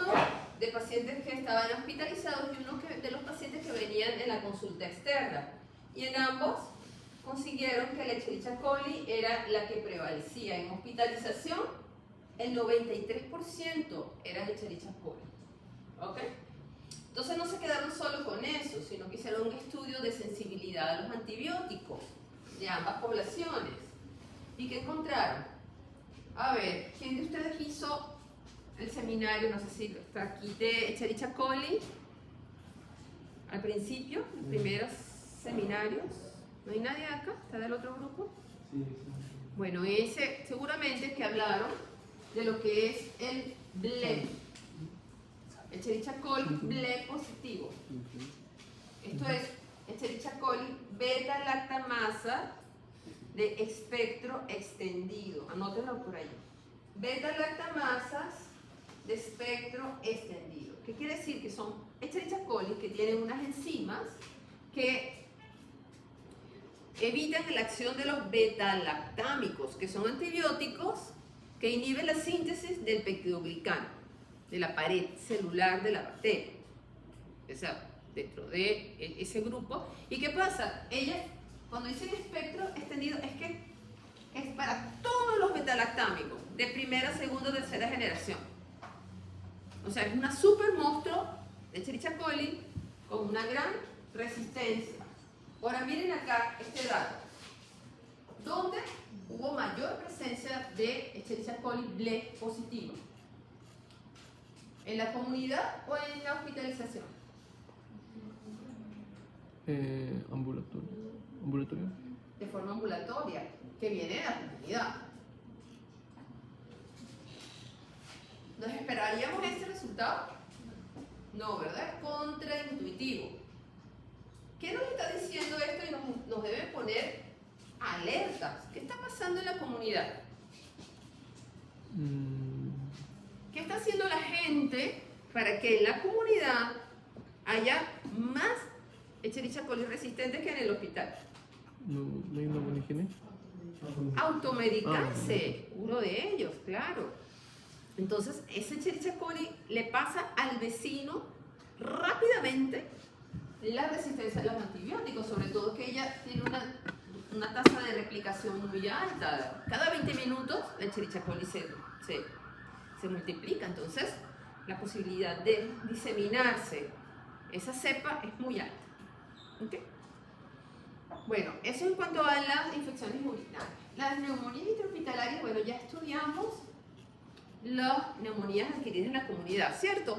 de pacientes que estaban hospitalizados y uno de los pacientes que venían en la consulta externa. Y en ambos consiguieron que la Escherichia coli era la que prevalecía. En hospitalización, el 93% eran Escherichia coli. ¿Ok? Entonces no se quedaron solo con eso, sino que hicieron un estudio de sensibilidad a los antibióticos de ambas poblaciones. ¿Y qué encontraron? A ver, ¿quién de ustedes hizo el seminario, no sé si está aquí, de Escherichia coli? Al principio, los primeros seminarios. ¿No hay nadie acá? ¿Está del otro grupo? Sí. Bueno, ese seguramente que hablaron de lo que es el BLE. Escherichia coli BLE positivo. Esto es Escherichia coli beta-lactamasa de espectro extendido. Anótenlo por ahí. Beta-lactamasas de espectro extendido. ¿Qué quiere decir? Que son Escherichia coli que tienen unas enzimas que evitan la acción de los beta-lactámicos, que son antibióticos que inhiben la síntesis del peptidoglicano, de la pared celular de la bacteria. O sea, dentro de ese grupo. ¿Y qué pasa? Ellas, cuando dicen espectro extendido, es que es para todos los beta-lactámicos, de primera, segunda, tercera generación. O sea, es una super monstruo de Escherichia coli con una gran resistencia. Ahora miren acá este dato. ¿Dónde hubo mayor presencia de Escherichia coli BLE positiva? ¿En la comunidad o en la hospitalización? Ambulatorio. De forma ambulatoria, que viene de la comunidad. ¿Nos esperaríamos este resultado? No, ¿verdad? Es contraintuitivo. ¿Qué nos está diciendo esto y nos debe poner alertas? ¿Qué está pasando en la comunidad? ¿Qué está haciendo la gente para que en la comunidad haya más Escherichia coli resistentes que en el hospital? No hay una buena higiene. Automedicarse, uno de ellos, claro. Entonces, ese Escherichia coli le pasa al vecino rápidamente la resistencia a los antibióticos, sobre todo que ella tiene una tasa de replicación muy alta. Cada 20 minutos la Escherichia coli se multiplica, entonces la posibilidad de diseminarse esa cepa es muy alta. ¿Okay? Bueno, eso en cuanto a las infecciones urinarias. Las neumonías intrahospitalarias, bueno, ya estudiamos las neumonías adquiridas en la comunidad, ¿cierto?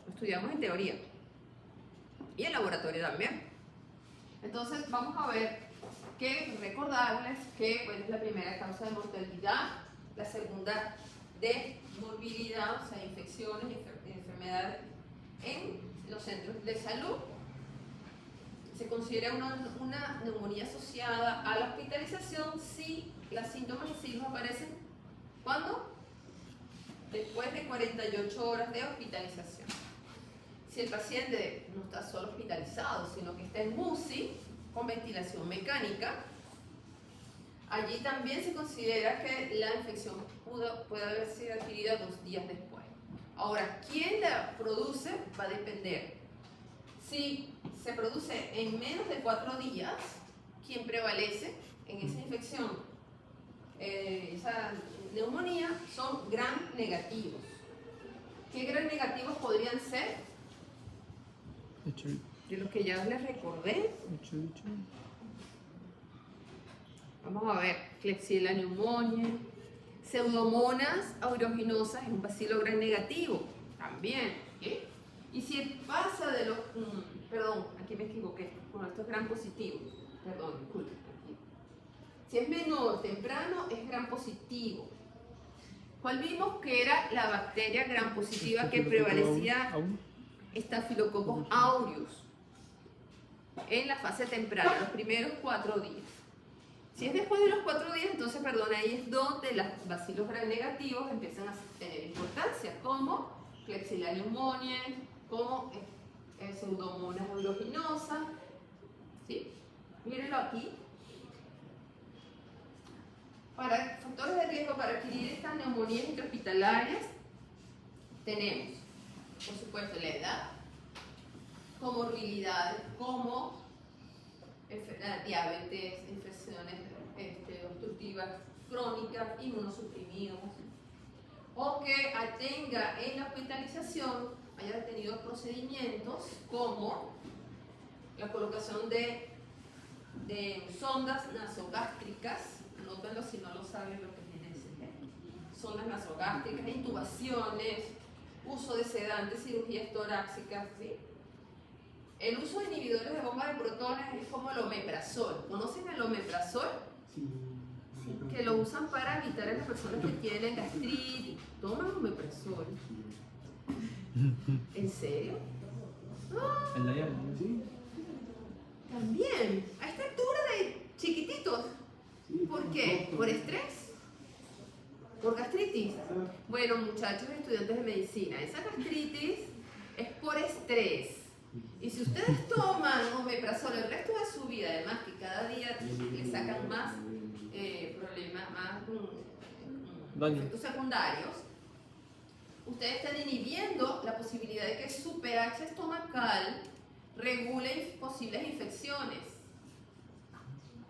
Lo estudiamos en teoría y en laboratorio también. Entonces vamos a ver que recordarles que bueno, es la primera causa de mortalidad, la segunda de morbilidad, o sea, infecciones, enfermedades en los centros de salud. Se considera una neumonía asociada a la hospitalización si las síntomas y signos aparecen ¿cuándo? Después de 48 horas de hospitalización. Si el paciente no está solo hospitalizado, sino que está en UCI con ventilación mecánica, allí también se considera que la infección puede haber sido adquirida 2 días después. Ahora, ¿quién la produce? Va a depender. Si se produce en menos de 4 días, ¿quién prevalece en esa infección? Esa neumonía son gram negativos. ¿Qué gram negativos podrían ser? De los que ya les recordé. Vamos a ver, Klebsiella pneumoniae, Pseudomonas aeruginosa es un bacilo gram negativo, también. ¿Sí? Y si pasa de los, perdón, aquí me equivoqué, bueno, esto es gram positivo, perdón, disculpe. Si es menor, temprano, es gram positivo. ¿Cuál vimos que era la bacteria gram positiva que prevalecía? Staphylococcus aureus en la fase temprana, los primeros 4 días. Si es después de los 4 días, entonces, perdón, ahí es donde los bacilos gram negativos empiezan a tener importancia, como Klebsiella pneumoniae, como Pseudomonas aeruginosa. ¿Sí? Mírenlo aquí. Para factores de riesgo para adquirir estas neumonías intrahospitalarias, tenemos, por supuesto, la edad, comorbilidades como diabetes, infecciones obstructivas crónicas, inmunosuprimidos, o que tenga en la hospitalización, haya tenido procedimientos como la colocación de sondas nasogástricas, anótenlo si no lo saben lo que es NSG, sondas nasogástricas, intubaciones, uso de sedantes, cirugías torácicas, ¿sí? El uso de inhibidores de bomba de protones es como el omeprazol. ¿Conocen el omeprazol? Sí. Que lo usan para evitar a las personas que tienen gastritis. Toman omeprazol. ¿En serio? El Dayal. Sí. También. A esta altura de chiquititos. ¿Por qué? ¿Por estrés? ¿Por gastritis? Bueno, muchachos estudiantes de medicina, esa gastritis es por estrés. Y si ustedes toman omeprazol el resto de su vida, además que cada día le sacan más problemas, más efectos secundarios, ustedes están inhibiendo la posibilidad de que su pH estomacal regule posibles infecciones.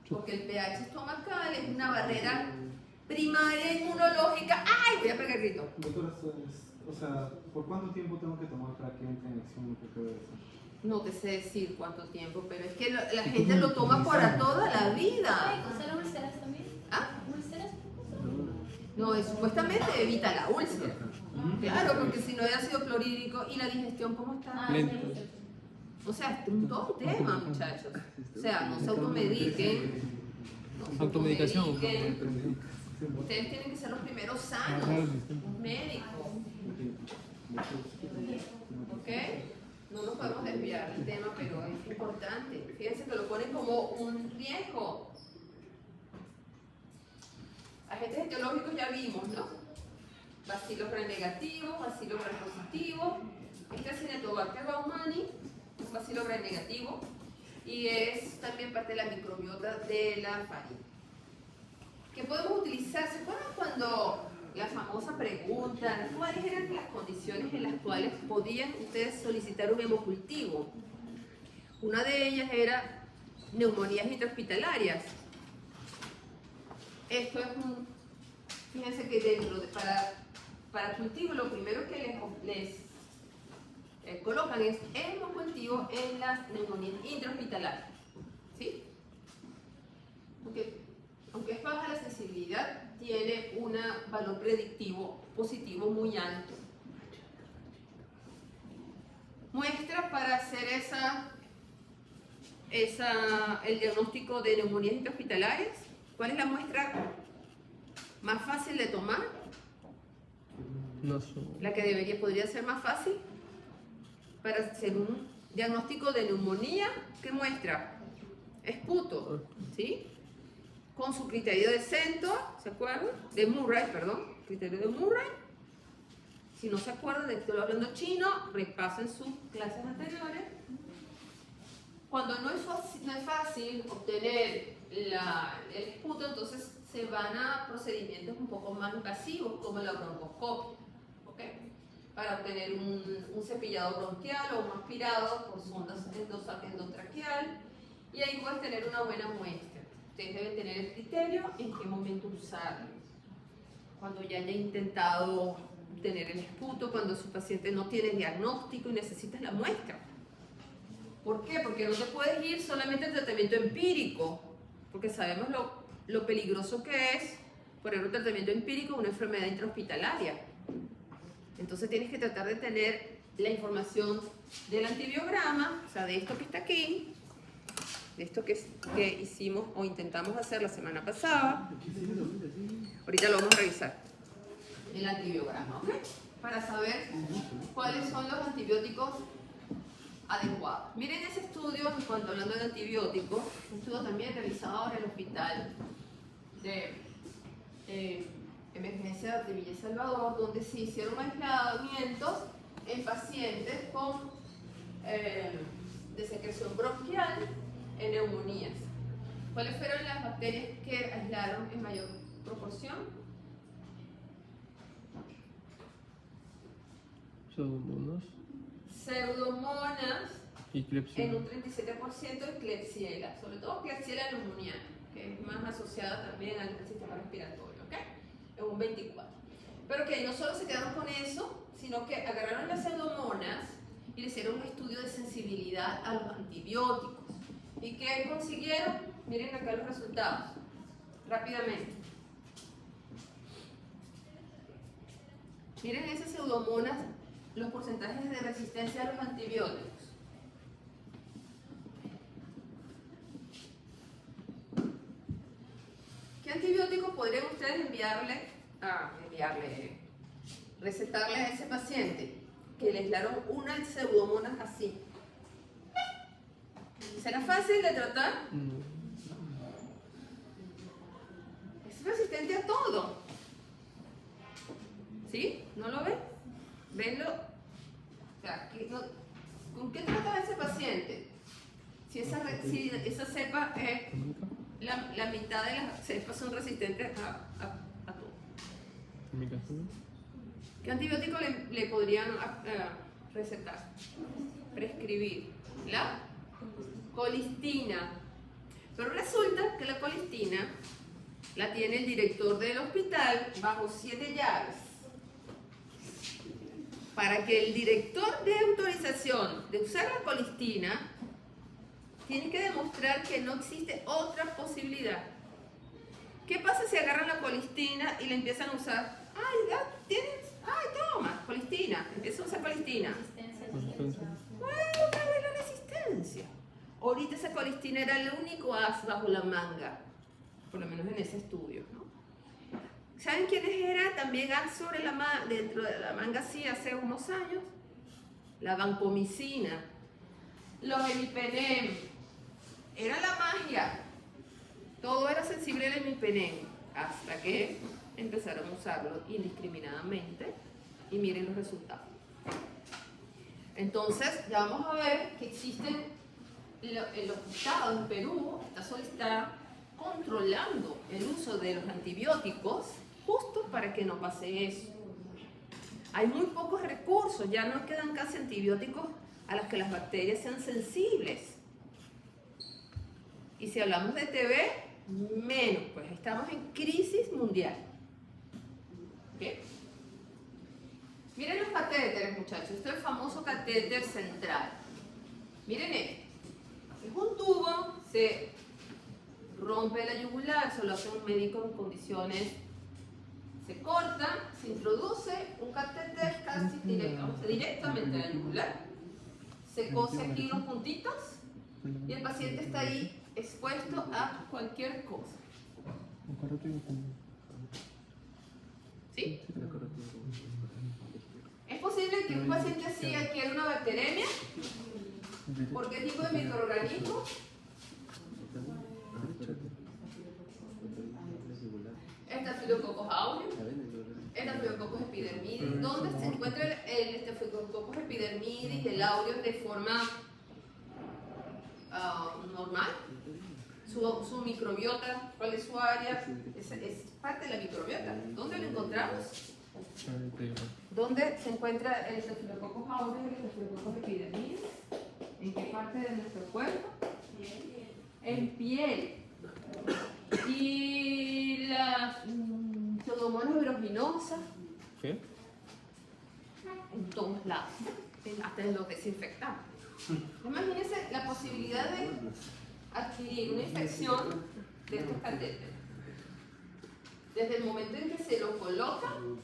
Porque el pH estomacal es una barrera primaria inmunológica. ¡Ay! Voy a pegar grito. Doctora, o sea, ¿por cuánto tiempo tengo que tomar para que entre en acción lo que acabo de decir? No te sé decir cuánto tiempo, pero es que la gente lo toma para toda la vida. Ay, ¿con solo úlceras también? ¿Ah? ¿Úlceras? No, supuestamente evita la úlcera. Claro, porque si no hay ácido clorhídrico y la digestión, ¿cómo está? Ah, Lento. sí. O sea, es todo un tema, muchachos. O sea, no se automediquen. No se Automedicación. automediquen. Ustedes tienen que ser los primeros sanos, un médico. ¿Ok? No nos podemos desviar del tema, pero es importante. Fíjense que lo ponen como un riesgo. Agentes etiológicos ya vimos, ¿no? Bacilos gram negativos, bacilos gram positivos. Este es Acinetobacter baumannii, un bacilo gram negativo, y es también parte de la microbiota de la faringe. ¿Qué podemos utilizar? ¿Se acuerdan cuando la famosa pregunta, cuáles eran las condiciones en las cuales podían ustedes solicitar un hemocultivo? Una de ellas era neumonías intrahospitalarias. Esto es fíjense que dentro de, para cultivo lo primero que les colocan es hemocultivo en las neumonías intrahospitalarias. ¿Sí? Aunque es baja la sensibilidad, tiene un valor predictivo positivo muy alto. Muestra para hacer el diagnóstico de neumonías intrahospitalarias. ¿Cuál es la muestra más fácil de tomar? No son. La que podría ser más fácil para hacer un diagnóstico de neumonía que muestra esputo, ¿sí? Con su criterio de Centor, ¿se acuerdan? De Murray, perdón, criterio de Murray. Si no se acuerdan de que estoy hablando chino, repasen sus clases anteriores. Cuando no es fácil obtener el esputo, entonces se van a procedimientos un poco más invasivos, como la broncoscopia, ¿ok? Para obtener un cepillado bronquial o un aspirado por sondas endotraqueal, y ahí puedes tener una buena muestra. Ustedes deben tener el criterio en qué momento usarlo. Cuando ya haya intentado tener el esputo, cuando su paciente no tiene diagnóstico y necesitas la muestra. ¿Por qué? Porque no te puedes ir solamente al tratamiento empírico, porque sabemos lo peligroso que es poner un tratamiento empírico a una enfermedad intrahospitalaria. Entonces tienes que tratar de tener la información del antibiograma, o sea, de esto que está aquí, de esto que hicimos o intentamos hacer la semana pasada. Ahorita lo vamos a revisar. El antibiograma, ¿ok? Para saber cuáles son los antibióticos adecuados. Miren ese estudio, en cuanto hablando de antibióticos, un estudio también realizado en el hospital de emergencia de Villa Salvador, donde se hicieron aislamientos en pacientes con desecreción bronquial en neumonías. ¿Cuáles fueron las bacterias que aislaron en mayor proporción? Pseudomonas Pseudomonas y Klebsiella. en un 37%, y Klebsiella, sobre todo Klebsiella pneumoniana, que es más asociada también al sistema respiratorio, ¿ok? En un 24%. Pero que no solo se quedaron con eso, sino que agarraron las pseudomonas y le hicieron un estudio de sensibilidad a los antibióticos. ¿Y qué consiguieron? Miren acá los resultados, rápidamente. Miren esas pseudomonas, los porcentajes de resistencia a los antibióticos. ¿Qué antibiótico podrían ustedes recetarle a ese paciente que le aislaron una pseudomonas así? ¿Será fácil de tratar? No. Es resistente a todo. ¿Sí? ¿No lo ven? ¿Venlo? O sea, ¿con qué trata ese paciente? Si esa cepa es... La mitad de las cepas son resistentes a todo. ¿Qué antibiótico le podrían recetar? Prescribir. La colistina. Pero resulta que la colistina la tiene el director del hospital bajo 7 llaves. Para que el director dé autorización de usar la colistina, tiene que demostrar que no existe otra posibilidad. ¿Qué pasa si agarran la colistina y la empiezan a usar? ¡Ay, ya tienes! ¡Ay, toma! Colistina. Empieza a usar colistina. ¡Bueno, otra vez la resistencia! Ahorita esa colistina era el único as bajo la manga, por lo menos en ese estudio, ¿no? ¿Saben quiénes eran también as sobre dentro de la manga así hace unos años? La vancomicina, los imipenem. Era la magia. Todo era sensible al imipenem, hasta que empezaron a usarlo indiscriminadamente y miren los resultados. Entonces, ya vamos a ver que existen los estados en Perú, está controlando el uso de los antibióticos justo para que no pase eso. Hay muy pocos recursos, ya no quedan casi antibióticos a los que las bacterias sean sensibles. Y si hablamos de TB, menos, pues estamos en crisis mundial. ¿Okay? Miren los catéteres, muchachos. Este es el famoso catéter central. Miren esto. Es un tubo, se rompe la yugular, eso lo hace un médico en condiciones. Se corta, se introduce un catéter casi directamente a la yugular. Se cose aquí los puntitos y el paciente está ahí expuesto a cualquier cosa. ¿Sí? posible que un paciente así adquiera una bacteremia? ¿Por qué tipo de microorganismo? Estafilococcus aureus, Estafilococcus epidermidis. ¿Dónde se encuentra el Estafilococcus epidermidis y el aureus de forma normal? Su microbiota, ¿cuál es su área? Es parte de la microbiota. ¿Dónde lo encontramos? ¿Dónde se encuentra el Estafilococcus aureus y el Estafilococcus epidermidis? ¿En qué parte de nuestro cuerpo? En piel. Y la Pseudomonas aeruginosa. ¿Qué? En todos lados, hasta en los desinfectantes. Imagínense la posibilidad de adquirir una infección de estos catéteres. Desde el momento en que se lo colocan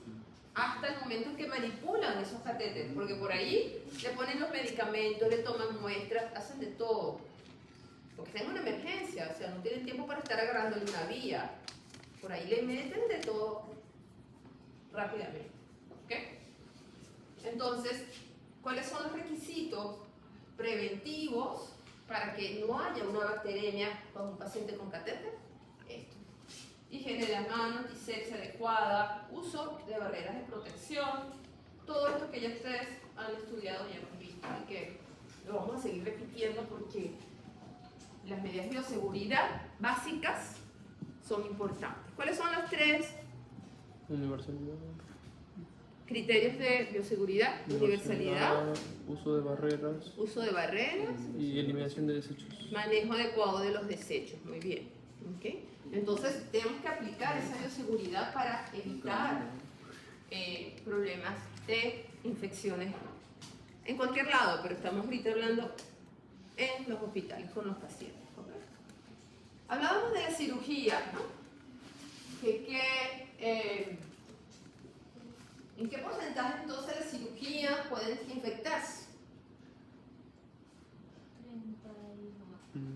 hasta el momento en que manipulan esos catéteres, porque por ahí le ponen los medicamentos, le toman muestras, hacen de todo. Porque están en una emergencia, o sea, no tienen tiempo para estar agarrándole una vía. Por ahí le meten de todo rápidamente. ¿Ok? Entonces, ¿cuáles son los requisitos preventivos para que no haya una bacteremia con un paciente con catéter? Esto. Higiene de las manos, antisepsia adecuada, uso de barreras de protección, todo esto que ya ustedes han estudiado y han visto y que lo vamos a seguir repitiendo porque las medidas de bioseguridad básicas son importantes. ¿Cuáles son los 3 Universalidad. criterios de bioseguridad? Universalidad, Uso de barreras uso de barreras, y eliminación de desechos. manejo adecuado de los desechos. Muy bien. ¿Okay? Entonces, tenemos que aplicar esa bioseguridad para evitar problemas de infecciones en cualquier lado, pero estamos ahorita hablando en los hospitales con los pacientes. ¿Okay? Hablábamos de la cirugía, ¿no? ¿En qué porcentaje entonces las cirugías pueden infectarse?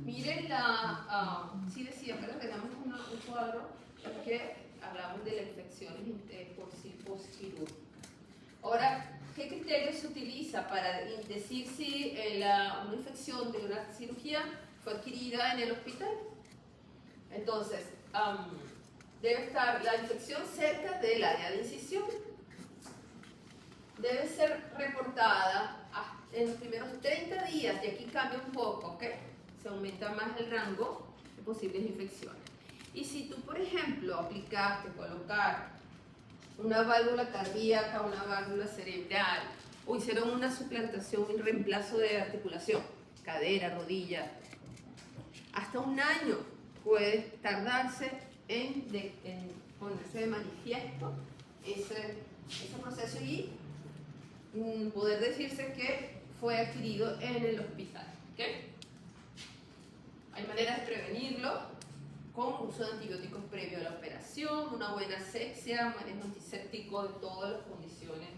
Miren sí decía, pero tenemos un cuadro que hablamos de las infecciones postquirúrgicas. Ahora, ¿qué criterios se utiliza para decir si una infección de una cirugía fue adquirida en el hospital? Entonces, debe estar la infección cerca del área de incisión. Debe ser reportada en los primeros 30 días, y aquí cambia un poco, ¿ok? Se aumenta más el rango de posibles infecciones. Y si tú, por ejemplo, colocar una válvula cardíaca, una válvula cerebral, o hicieron una suplantación, un reemplazo de articulación, cadera, rodilla, hasta 1 año puede tardarse en ponerse de manifiesto ese proceso y poder decirse que fue adquirido en el hospital. ¿Okay? Hay maneras de prevenirlo con uso de antibióticos previo a la operación, una buena asepsia, manejo antiséptico de todas las condiciones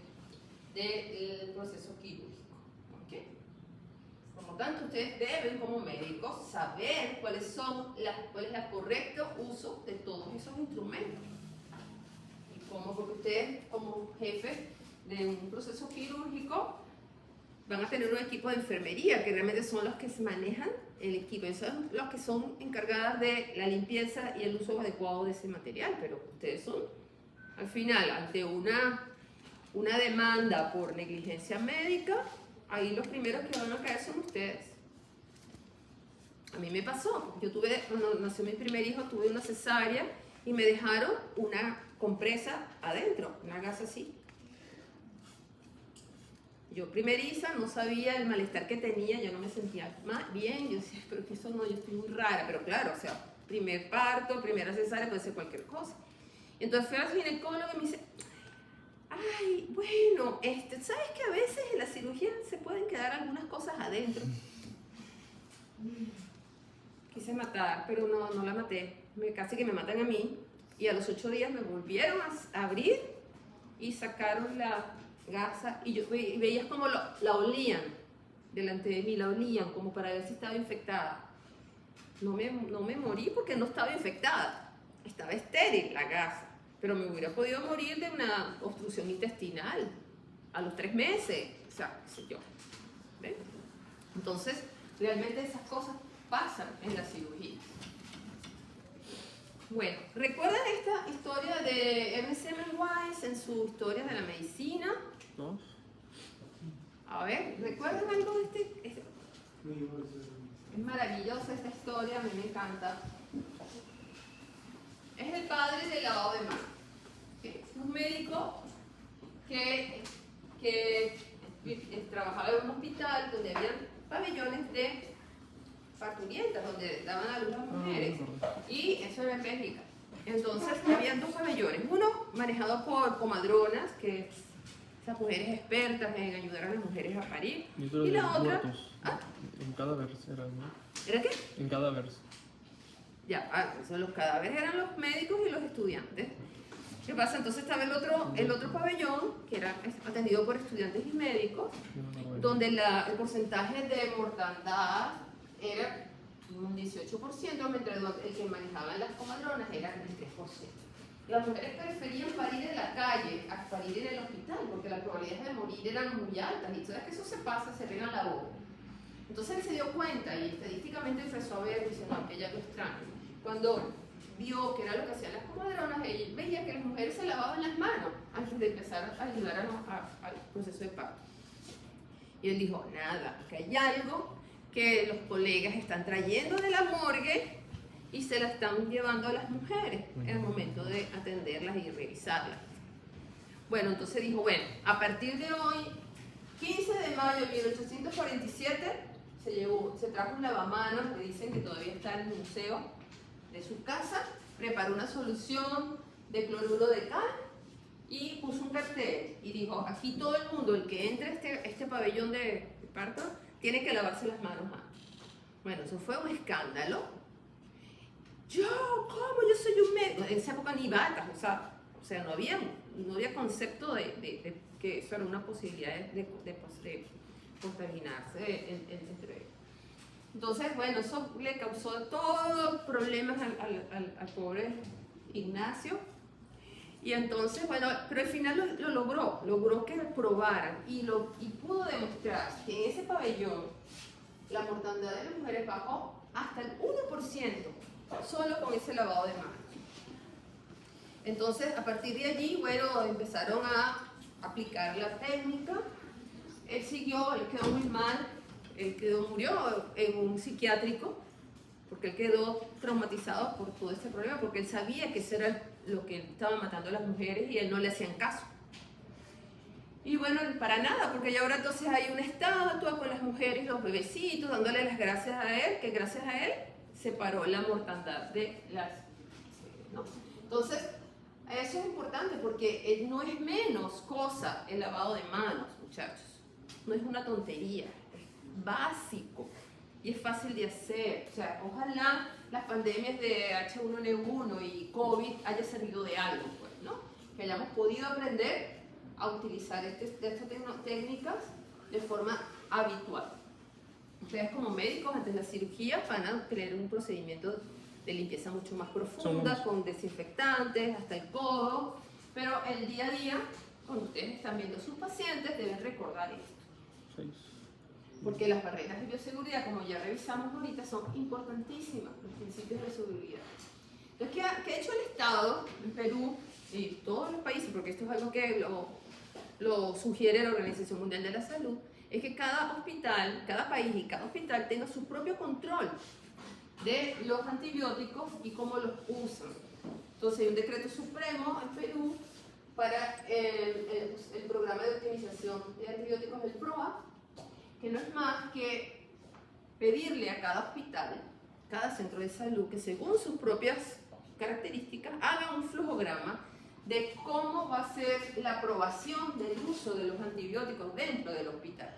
del proceso quirúrgico. ¿Okay? Por lo tanto, ustedes deben como médicos saber cuál es el correcto uso de todos esos instrumentos. Y cómo, porque ustedes como jefes de un proceso quirúrgico van a tener un equipo de enfermería que realmente son los que se manejan el equipo, son los que son encargadas de la limpieza y el uso adecuado de ese material, pero ustedes son al final ante una demanda por negligencia médica, ahí los primeros que van a caer son ustedes. A mí me pasó, cuando nació mi primer hijo tuve una cesárea y me dejaron una compresa adentro, una gasa así. Yo primeriza, no sabía el malestar que tenía, yo no me sentía bien, yo decía, pero que eso no, yo estoy muy rara, pero claro, o sea, primer parto, primera cesárea, puede ser cualquier cosa. Entonces fui al ginecólogo y me dice, ay, bueno, ¿sabes que a veces en la cirugía se pueden quedar algunas cosas adentro? Quise matar, pero no la maté, casi que me matan a mí, y a los 8 días me volvieron a abrir y sacaron la gasa, y yo veías como la olían delante de mí, la olían como para ver si estaba infectada. No me morí porque no estaba infectada, estaba estéril la gasa, pero me hubiera podido morir de una obstrucción intestinal. a los 3 meses, o sea, qué sé yo. ¿Ven? Entonces, realmente esas cosas pasan en la cirugía. Bueno, ¿recuerdan esta historia de Ernest Semmelweis en su Historia de la Medicina? ¿No? A ver, ¿recuerdan algo de este? Es maravillosa esta historia, a mí me encanta. Es el padre del lavado de manos. Es un médico que trabajaba en un hospital donde había pabellones de parturientas, donde daban a luz las mujeres. Y eso era en Bélgica. Entonces, había 2 pabellones. Uno manejado por comadronas, que esas mujeres expertas en ayudar a las mujeres a parir. Y la otra... ¿Ah? En cadáveres eran, ¿no? ¿Era qué? En cadáveres. Ya, entonces los cadáveres eran los médicos y los estudiantes. ¿Qué pasa? Entonces estaba el otro pabellón, que era atendido por estudiantes y médicos, donde el porcentaje de mortandad era un 18%, mientras el que manejaban las comadronas era el 3%. Las mujeres preferían parir en la calle a parir en el hospital, porque las probabilidades de morir eran muy altas, y sabes que eso se pasa, se riegan la boca. Entonces él se dio cuenta y estadísticamente empezó a ver, dice, no, que ya lo extraño. Cuando vio que era lo que hacían las comadronas, él veía que las mujeres se lavaban las manos antes de empezar a ayudar al proceso de parto. Y él dijo, nada, que hay algo que los colegas están trayendo de la morgue y se la están llevando a las mujeres en el momento de atenderlas y revisarlas. Bueno, entonces dijo, bueno, a partir de hoy, 15 de mayo de 1847, se trajo un lavamanos, que dicen que todavía está en el museo de su casa, preparó una solución de cloruro de cal y puso un cartel y dijo, aquí todo el mundo, el que entre a este pabellón de parto, tiene que lavarse las manos antes. Bueno, eso fue un escándalo. ¿Cómo? Yo soy un médico. En esa época ni batas, o sea, no había concepto de que eso era una posibilidad de contaminarse entre ellos. Entonces, bueno, eso le causó todos problemas al pobre Ignacio. Y entonces, bueno, pero al final lo logró que probaran y pudo demostrar que en ese pabellón la mortandad de las mujeres bajó hasta el 1% solo con ese lavado de manos. Entonces, a partir de allí, bueno, empezaron a aplicar la técnica. Él quedó muy mal, murió en un psiquiátrico, porque él quedó traumatizado por todo este problema, porque él sabía que eso era lo que estaba matando a las mujeres y él no le hacían caso. Y bueno, para nada, porque ya ahora entonces hay una estatua con las mujeres y los bebecitos, dándole las gracias a él, que gracias a él se paró la mortandad de las... ¿no? Entonces, eso es importante porque no es menos cosa el lavado de manos, muchachos. No es una tontería, es básico y es fácil de hacer. O sea, ojalá las pandemias de H1N1 y COVID haya servido de algo, pues, ¿no? Que hayamos podido aprender a utilizar estas técnicas de forma habitual. Ustedes como médicos antes de la cirugía van a tener un procedimiento de limpieza mucho más profunda, con desinfectantes hasta el codo, pero el día a día, cuando ustedes están viendo a sus pacientes, deben recordar esto. 6. Porque las barreras de bioseguridad, como ya revisamos ahorita, son importantísimas, los principios de seguridad. Entonces, ¿qué ha hecho el Estado en Perú y todos los países? Porque esto es algo que lo sugiere la Organización Mundial de la Salud, es que cada hospital, cada país y cada hospital tenga su propio control de los antibióticos y cómo los usan. Entonces hay un decreto supremo en Perú para el programa de optimización de antibióticos del PROA, que no es más que pedirle a cada hospital, cada centro de salud, que según sus propias características haga un flujograma de cómo va a ser la aprobación del uso de los antibióticos dentro del hospital.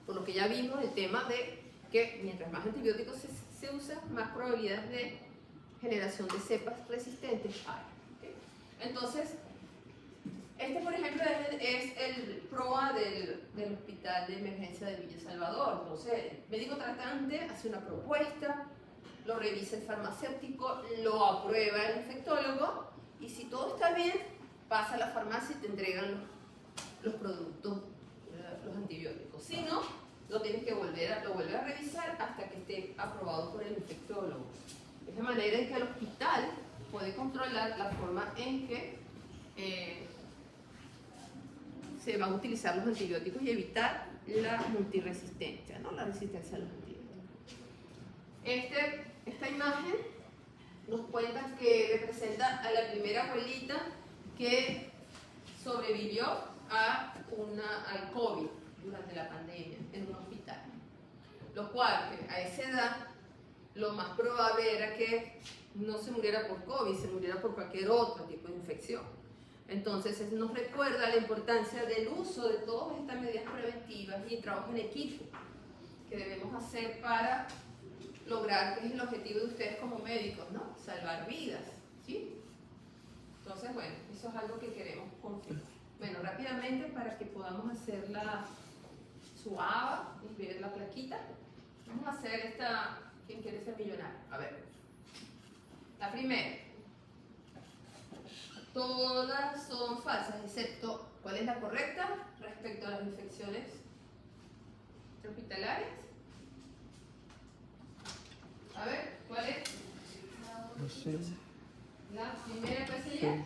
Por lo que ya vimos el tema de que mientras más antibióticos se usan, más probabilidades de generación de cepas resistentes hay. ¿Okay? Entonces, por ejemplo, es el PROA del Hospital de Emergencia de Villa Salvador. Entonces, el médico tratante hace una propuesta, lo revisa el farmacéutico, lo aprueba el infectólogo, y si todo está bien, pasa a la farmacia y te entregan los productos, los antibióticos. Si no, lo vuelves a revisar hasta que esté aprobado por el infectólogo. Es la manera en que el hospital puede controlar la forma en que se van a utilizar los antibióticos y evitar la multiresistencia, ¿no? La resistencia a los antibióticos. Esta imagen nos cuenta que representa a la primera abuelita que sobrevivió al COVID durante la pandemia en un hospital. Lo cual, que a esa edad, lo más probable era que no se muriera por COVID, se muriera por cualquier otro tipo de infección. Entonces, eso nos recuerda la importancia del uso de todas estas medidas preventivas y el trabajo en equipo que debemos hacer para lograr, que es el objetivo de ustedes como médicos, ¿no? Salvar vidas, ¿sí? Entonces, bueno, eso es algo que queremos confirmar. Bueno, rápidamente para que podamos hacer su ABA y ver la plaquita, vamos a hacer esta, ¿quién quiere ser millonario? A ver, la primera. Todas son falsas, excepto ¿cuál es la correcta respecto a las infecciones hospitalarias? A ver, ¿cuál es? No sé. La primera, ¿cuál sería?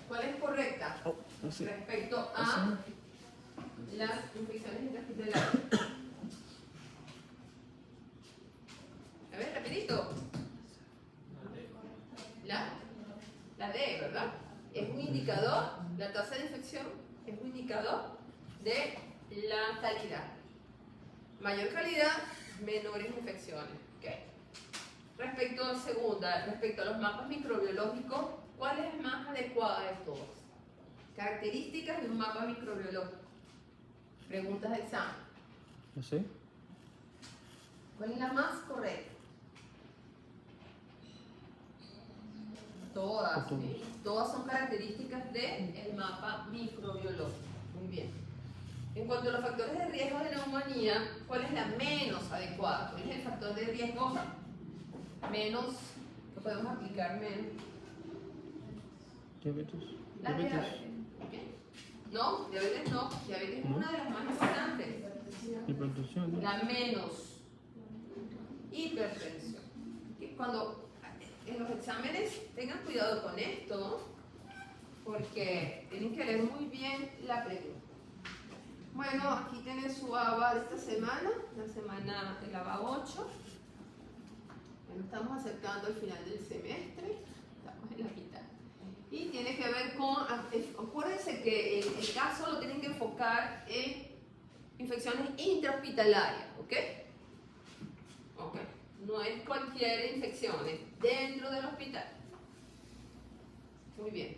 ¿Cuál es correcta No sé. respecto a las infecciones intrahospitalarias? A ver, rapidito. La D, ¿verdad? Es un indicador, la tasa de infección es un indicador de la calidad. Mayor calidad, menores infecciones. ¿Okay? Respecto a los mapas microbiológicos, ¿cuál es el más adecuado de todos? Características de un mapa microbiológico. Preguntas de examen. No sé. ¿Cuál es la más correcta? Todas, ¿sí? Todas son características del mapa microbiológico. Muy bien. En cuanto a los factores de riesgo de neumonía, ¿cuál es la menos adecuada? ¿Cuál es el factor de riesgo menos que podemos aplicar menos? Diabetes. La diabetes. ¿Okay? No, diabetes no. Diabetes es una de las más importantes. Hipertensión, ¿no? La menos. Hipertensión. ¿Okay? Cuando en los exámenes tengan cuidado con esto, porque tienen que leer muy bien la pregunta. Bueno, aquí tienen su ABA de esta semana, el ABA 8. Bueno, estamos acercando al final del semestre, estamos en la mitad. Y tiene que ver con, acuérdense que el caso lo tienen que enfocar en infecciones intrahospitalarias, ¿ok? Ok. No es cualquier infección, es dentro del hospital. Muy bien.